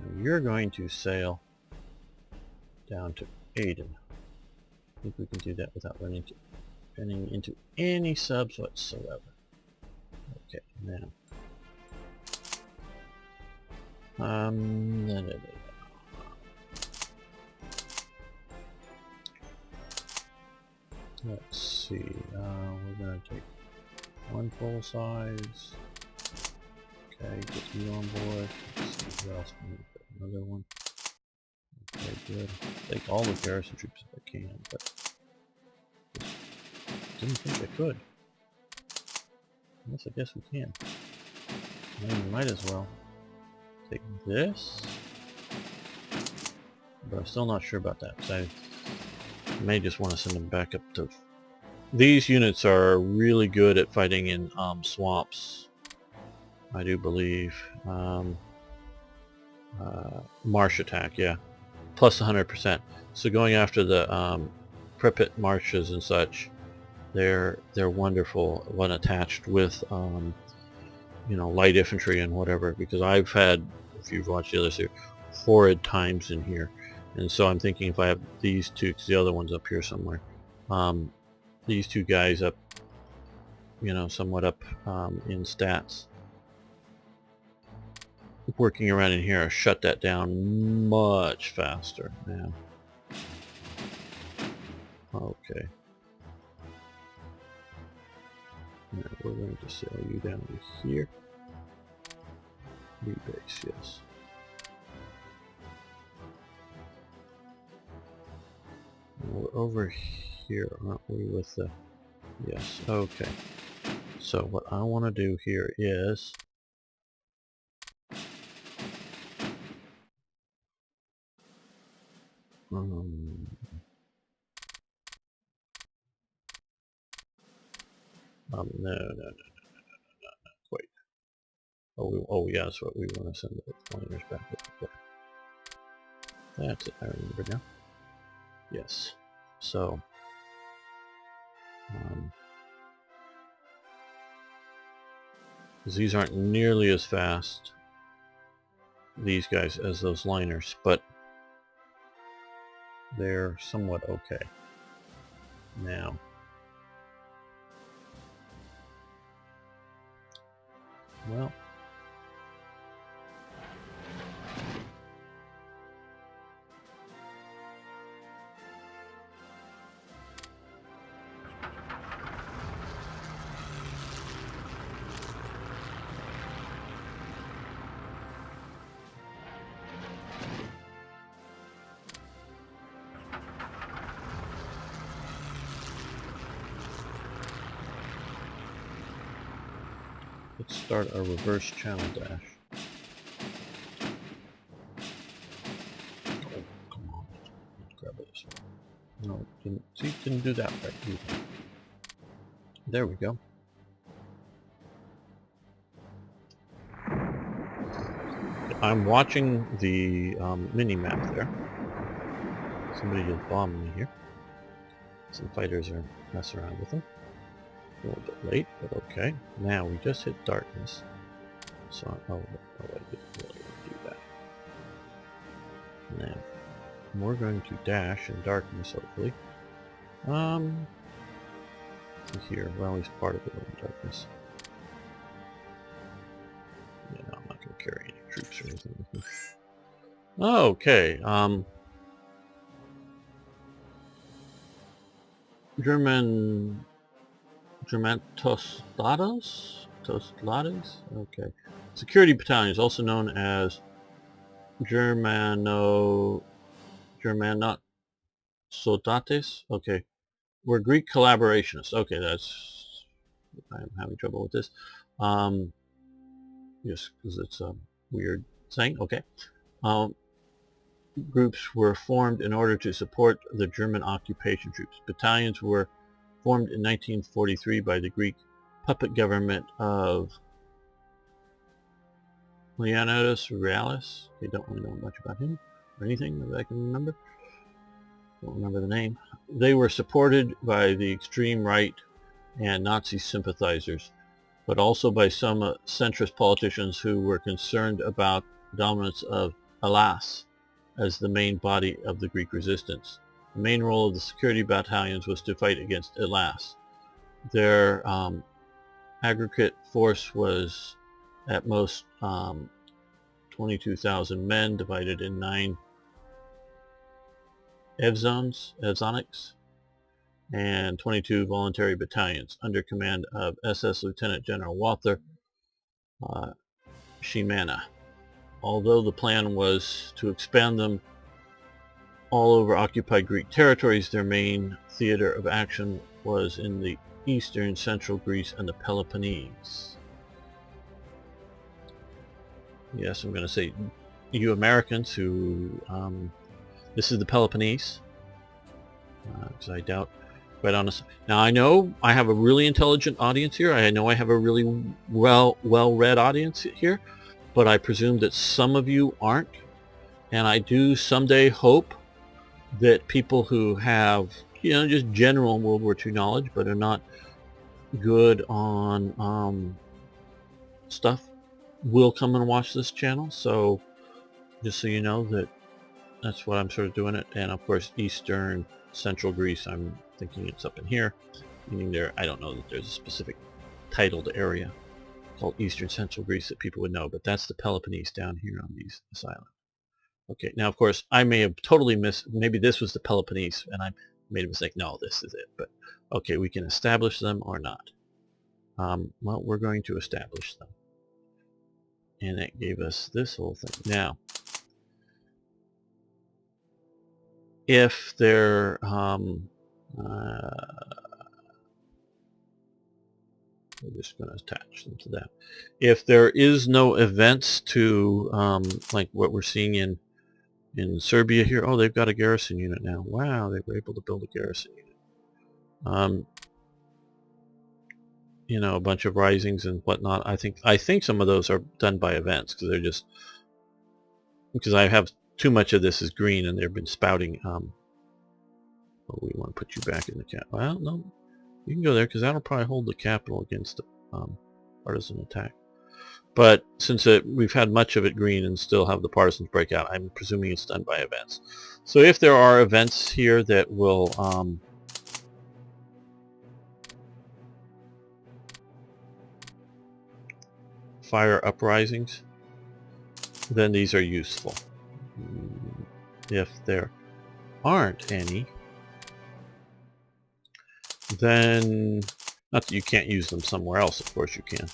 Now you're going to sail down to Aden. I think we can do that without running into any subs whatsoever. Okay, now. Let's see, we're going to take one full size. Okay, get you on board. Let's see who else can we put another one. Okay, good. Take all the garrison troops if I can, but didn't think I could. Yes, I guess we can. And we might as well take this. But I'm still not sure about that, because I may just want to send them back up to... These units are really good at fighting in swamps, I do believe. Marsh attack, yeah. Plus 100%. So going after the Pripyat marshes and such, they're wonderful when attached with you know, light infantry and whatever, because I've had, if you've watched the others here, horrid times in here. And so I'm thinking if I have these two, because the other one's up here somewhere, these two guys up, you know, somewhat up in stats, working around in here, shut that down much faster now. Okay. Now we're going to sail you down to here. Rebase, yes. We're over here, aren't we, with the Yes, okay. So what I want to do here is um, no, wait. Oh yeah, that's what we want to send the pointers back up. That's it, I remember now. Yes. So, um, 'cause these aren't nearly as fast, these guys, as those liners, but they're somewhat okay. Now, well, let's start our reverse channel dash. Oh, come on. Let's grab this. No, didn't do that right either. There we go. I'm watching the mini-map there. Somebody just bombed me here. Some fighters are messing around with them. A little bit late, but okay. Now we just hit darkness. So, I didn't really do that. Now, we're going to dash in darkness, hopefully. Here, well, he's part of it in darkness. Yeah, no, I'm not going to carry any troops or anything with me. Okay, Germantostados? Tostlades? Okay. Security battalions, also known as Germanot Soldates? Okay. We're Greek collaborationists. Okay, that's... I'm having trouble with this. Just because it's a weird thing. Okay. Groups were formed in order to support the German occupation troops. Battalions were formed in 1943 by the Greek puppet government of Leonidas Realis. I don't really know much about him or anything that I can remember. Don't remember the name. They were supported by the extreme right and Nazi sympathizers, but also by some centrist politicians who were concerned about the dominance of Hellas as the main body of the Greek resistance. The main role of the security battalions was to fight against Hellas. Their aggregate force was at most 22,000 men divided in 9 Evzonics, and 22 voluntary battalions under command of SS Lieutenant General Walter Shimana. Although the plan was to expand them all over occupied Greek territories, their main theater of action was in the eastern central Greece and the Peloponnese. Yes, I'm going to say you Americans who this is the Peloponnese, because I doubt, quite honestly. Now I know I have a really intelligent audience here. I know I have a really well-read audience here, but I presume that some of you aren't, and I do someday hope that people who have, just general World War II knowledge, but are not good on stuff, will come and watch this channel. So just so you know that that's what I'm sort of doing it. And of course, Eastern Central Greece, I'm thinking it's up in here, meaning there, I don't know that there's a specific titled area called Eastern Central Greece that people would know, but that's the Peloponnese down here on these islands. Okay, now of course I may have totally missed, maybe this was the Peloponnese and I made a mistake. No, this is it. But okay, we can establish them or not. Well, we're going to establish them. And it gave us this whole thing. Now, if they're We're just going to attach them to that. If there is no events to, like what we're seeing in Serbia here, oh, they've got a garrison unit now. Wow, they were able to build a garrison unit. You know, a bunch of risings and whatnot. I think some of those are done by events because they're just because I have too much of this is green and they've been spouting. Oh, we want to put you back in the cap. Well, no, you can go there because that'll probably hold the capital against the partisan attack. But since we've had much of it green and still have the partisans break out, I'm presuming it's done by events. So if there are events here that will fire uprisings, then these are useful. If there aren't any, then not that you can't use them somewhere else, of course you can.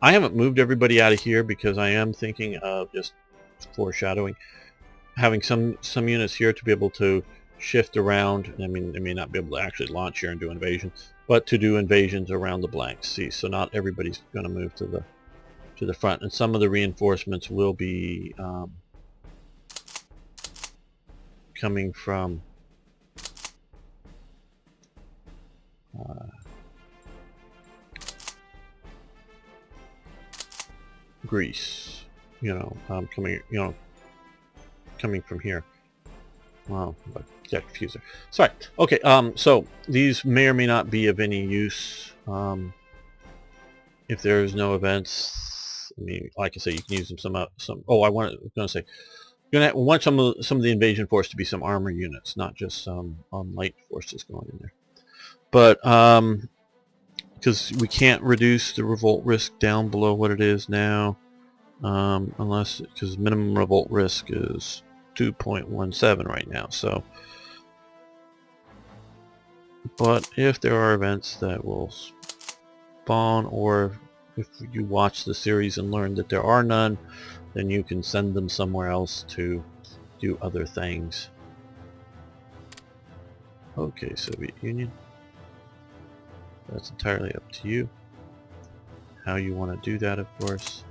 I haven't moved everybody out of here because I am thinking of just foreshadowing, having some units here to be able to shift around. I mean, they may not be able to actually launch here and do invasions, but to do invasions around the blank sea. So not everybody's going to move to the front, and some of the reinforcements will be coming from Greece. You know, coming from here. Wow, but jet diffuser. Sorry. Okay. So these may or may not be of any use. If there's no events, I mean, like I say, you can use them some. Oh, I was going to say, you're going to want some of the invasion force to be some armor units, not just some light forces going in there. But because we can't reduce the revolt risk down below what it is now, unless because minimum revolt risk is 2.17 right now. So, but if there are events that will spawn, or if you watch the series and learn that there are none, then you can send them somewhere else to do other things. Okay, Soviet Union. That's entirely up to you. How you want to do that, of course.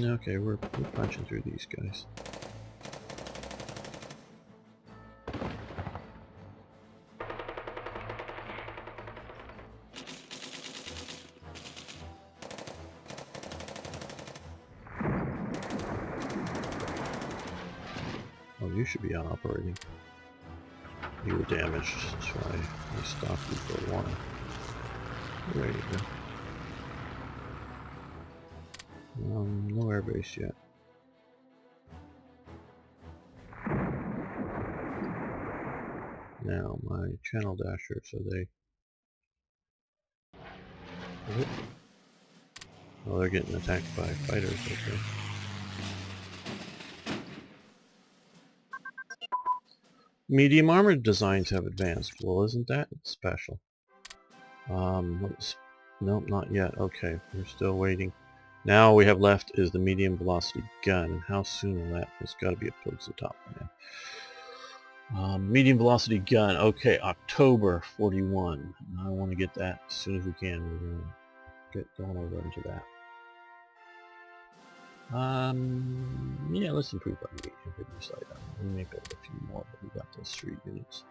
Okay, we're punching through these guys. Oh, you should be on operating. You were damaged, that's why I stopped you for a while. There you go. No airbase yet. Now my channel dashers, are they... Oh, they're getting attacked by fighters, okay. Medium armored designs have advanced. Well, isn't that special? Nope, not yet. Okay, we're still waiting. Now we have left is the medium velocity gun, and how soon will that? It's got to be up towards the top by now. Medium velocity gun. Okay, October 41. I want to get that as soon as we can. We're going to get going over into that. Yeah, let's improve our infantry side. We may build a few more, but we got those 3 units.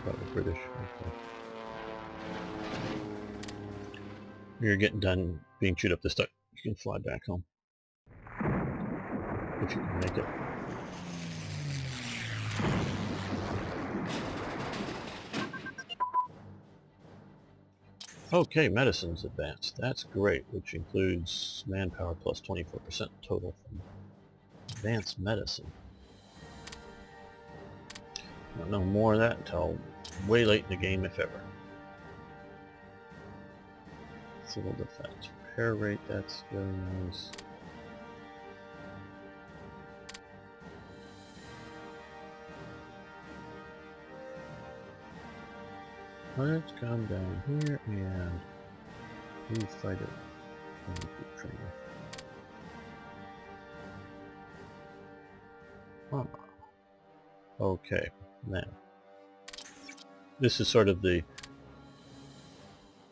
About the British. Okay. You're getting done being chewed up this time. You can fly back home. If you can make it. Okay, medicine's advanced. That's great, which includes manpower plus 24% total from advanced medicine. Don't know more of that until way late in the game, if ever. Civil defense. Repair rate, that's very nice. let's come down here and we fight it. Huh. Okay, now this is sort of the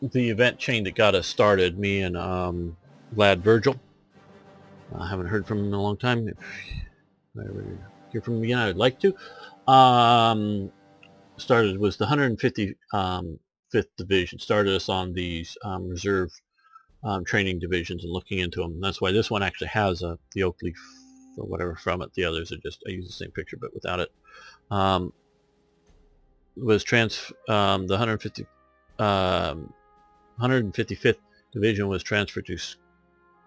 event chain that got us started. Me and lad Virgil. I haven't heard from him in a long time. If I ever hear from him again, I'd like to. Started was the 155th Division. Started us on these reserve training divisions and looking into them. And that's why this one actually has the oak leaf or whatever from it. The others are just, I use the same picture but without it. Was the 155th Division was transferred to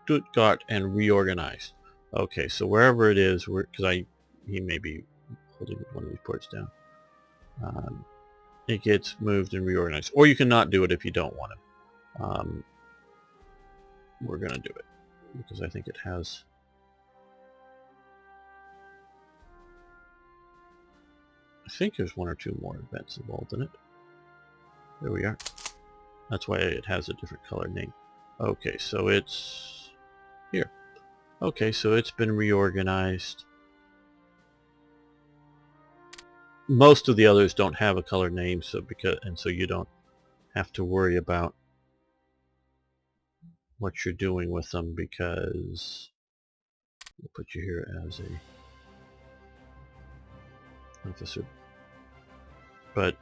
Stuttgart and reorganized. Okay, so wherever it is, because he may be holding one of these ports down. It gets moved and reorganized, or you cannot do it if you don't want it. We're gonna do it because I think it has. I think there's one or two more events involved in it. There we are. That's why it has a different color name. Okay, so it's here. Okay, so it's been reorganized. Most of the others don't have a color name, so so you don't have to worry about what you're doing with them, because we'll put you here as a officer. But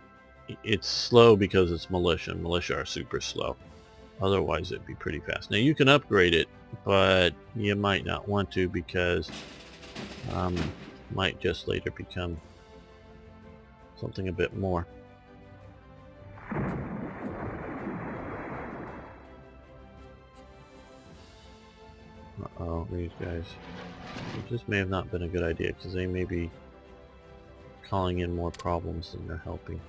it's slow because it's militia. Militia are super slow. Otherwise it'd be pretty fast. Now you can upgrade it, but you might not want to, because might just later become something a bit more. Uh-oh, these guys. This may have not been a good idea, because they may be calling in more problems than they're helping.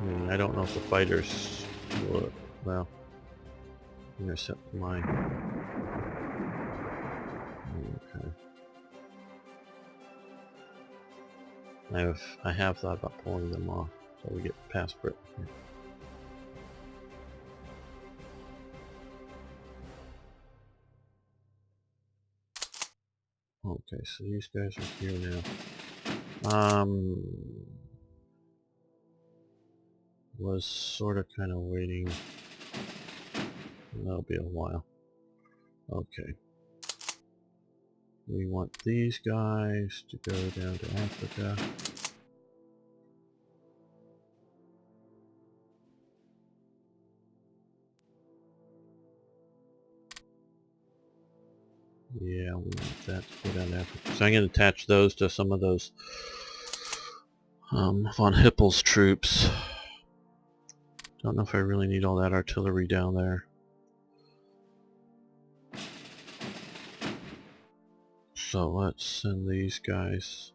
I mean, I don't know if the fighters will, well, intercept mine. Okay. I have thought about pulling them off, so we get past Britain here. Okay, so these guys are here now. Was sort of kind of waiting. That'll be a while. Okay. We want these guys to go down to Africa. Yeah, we want that to go down to Africa. So I'm going to attach those to some of those von Hippel's troops. Don't know if I really need all that artillery down there. So let's send these guys.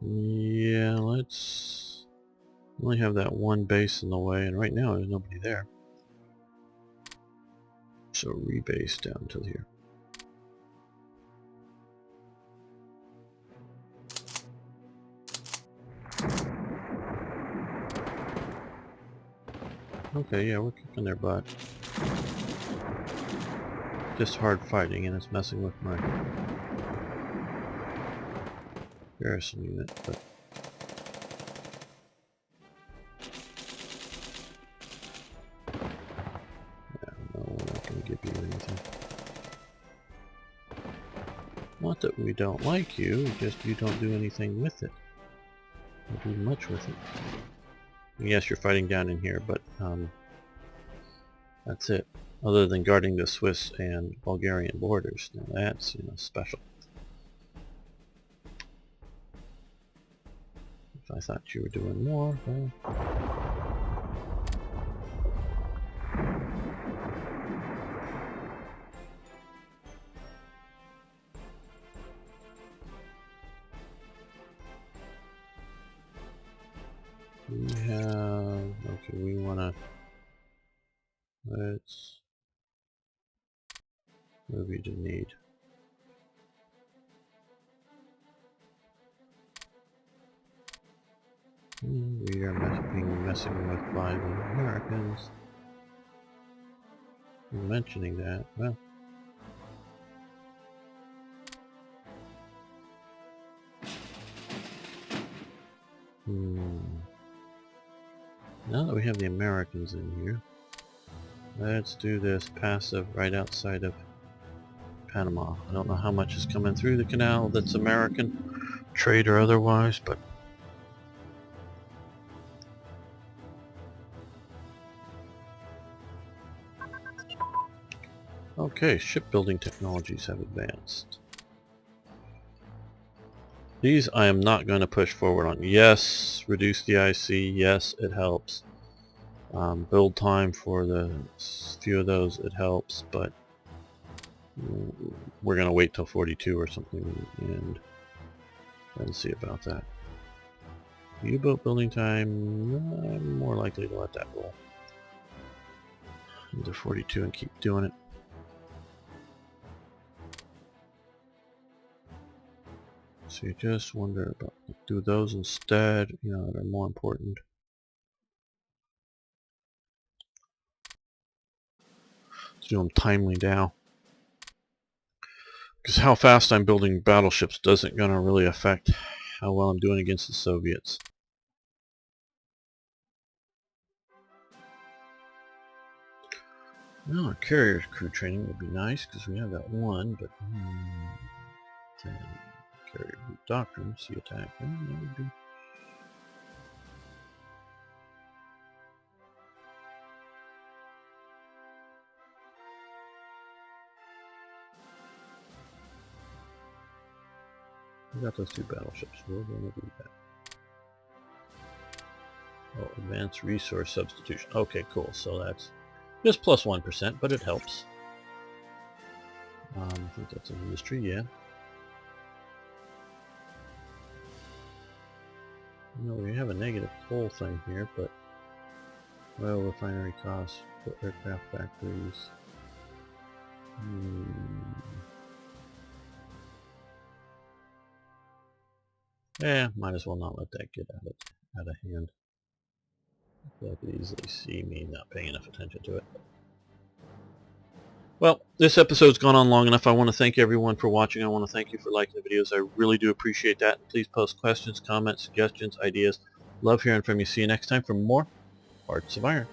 Yeah, let's only have that one base in the way, and right now there's nobody there. So rebase down to here. Okay, yeah, we're kicking their butt. Just hard fighting, and it's messing with my garrison unit, but yeah, no, we're not going to give you anything. Not that we don't like you, just you don't do anything with it. You don't do much with it. Yes, you're fighting down in here, but that's it. Other than guarding the Swiss and Bulgarian borders. Now that's, you know, special. If I thought you were doing more, well... We have... Okay, we wanna... Let's... Move you to need. We are messing with violent Americans. Mentioning that, well. Now that we have the Americans in here, let's do this passive right outside of Panama. I don't know how much is coming through the canal that's American, trade or otherwise, but okay, shipbuilding technologies have advanced. These I am not going to push forward on. Yes, reduce the IC. Yes, it helps. Build time for the few of those, it helps, but we're going to wait till 42 or something and see about that. U-boat building time, I'm more likely to let that roll into 42 and keep doing it. So you just wonder about, do those instead, you know, that are more important. Let's do them timely now. Because how fast I'm building battleships doesn't going to really affect how well I'm doing against the Soviets. Well, our carrier crew training would be nice because we have that one, but then carrier group doctrine, sea attack, well, that would be. We got those two battleships. We're going to do that. Oh, advanced resource substitution. Okay, cool. So that's just plus 1%, but it helps. I think that's an industry, yeah. No, we have a negative coal thing here, but oil refinery costs for aircraft factories. Yeah, might as well not let that get out of hand. I could easily see me not paying enough attention to it. Well, this episode's gone on long enough. I want to thank everyone for watching. I want to thank you for liking the videos. I really do appreciate that. Please post questions, comments, suggestions, ideas. Love hearing from you. See you next time for more Hearts of Iron.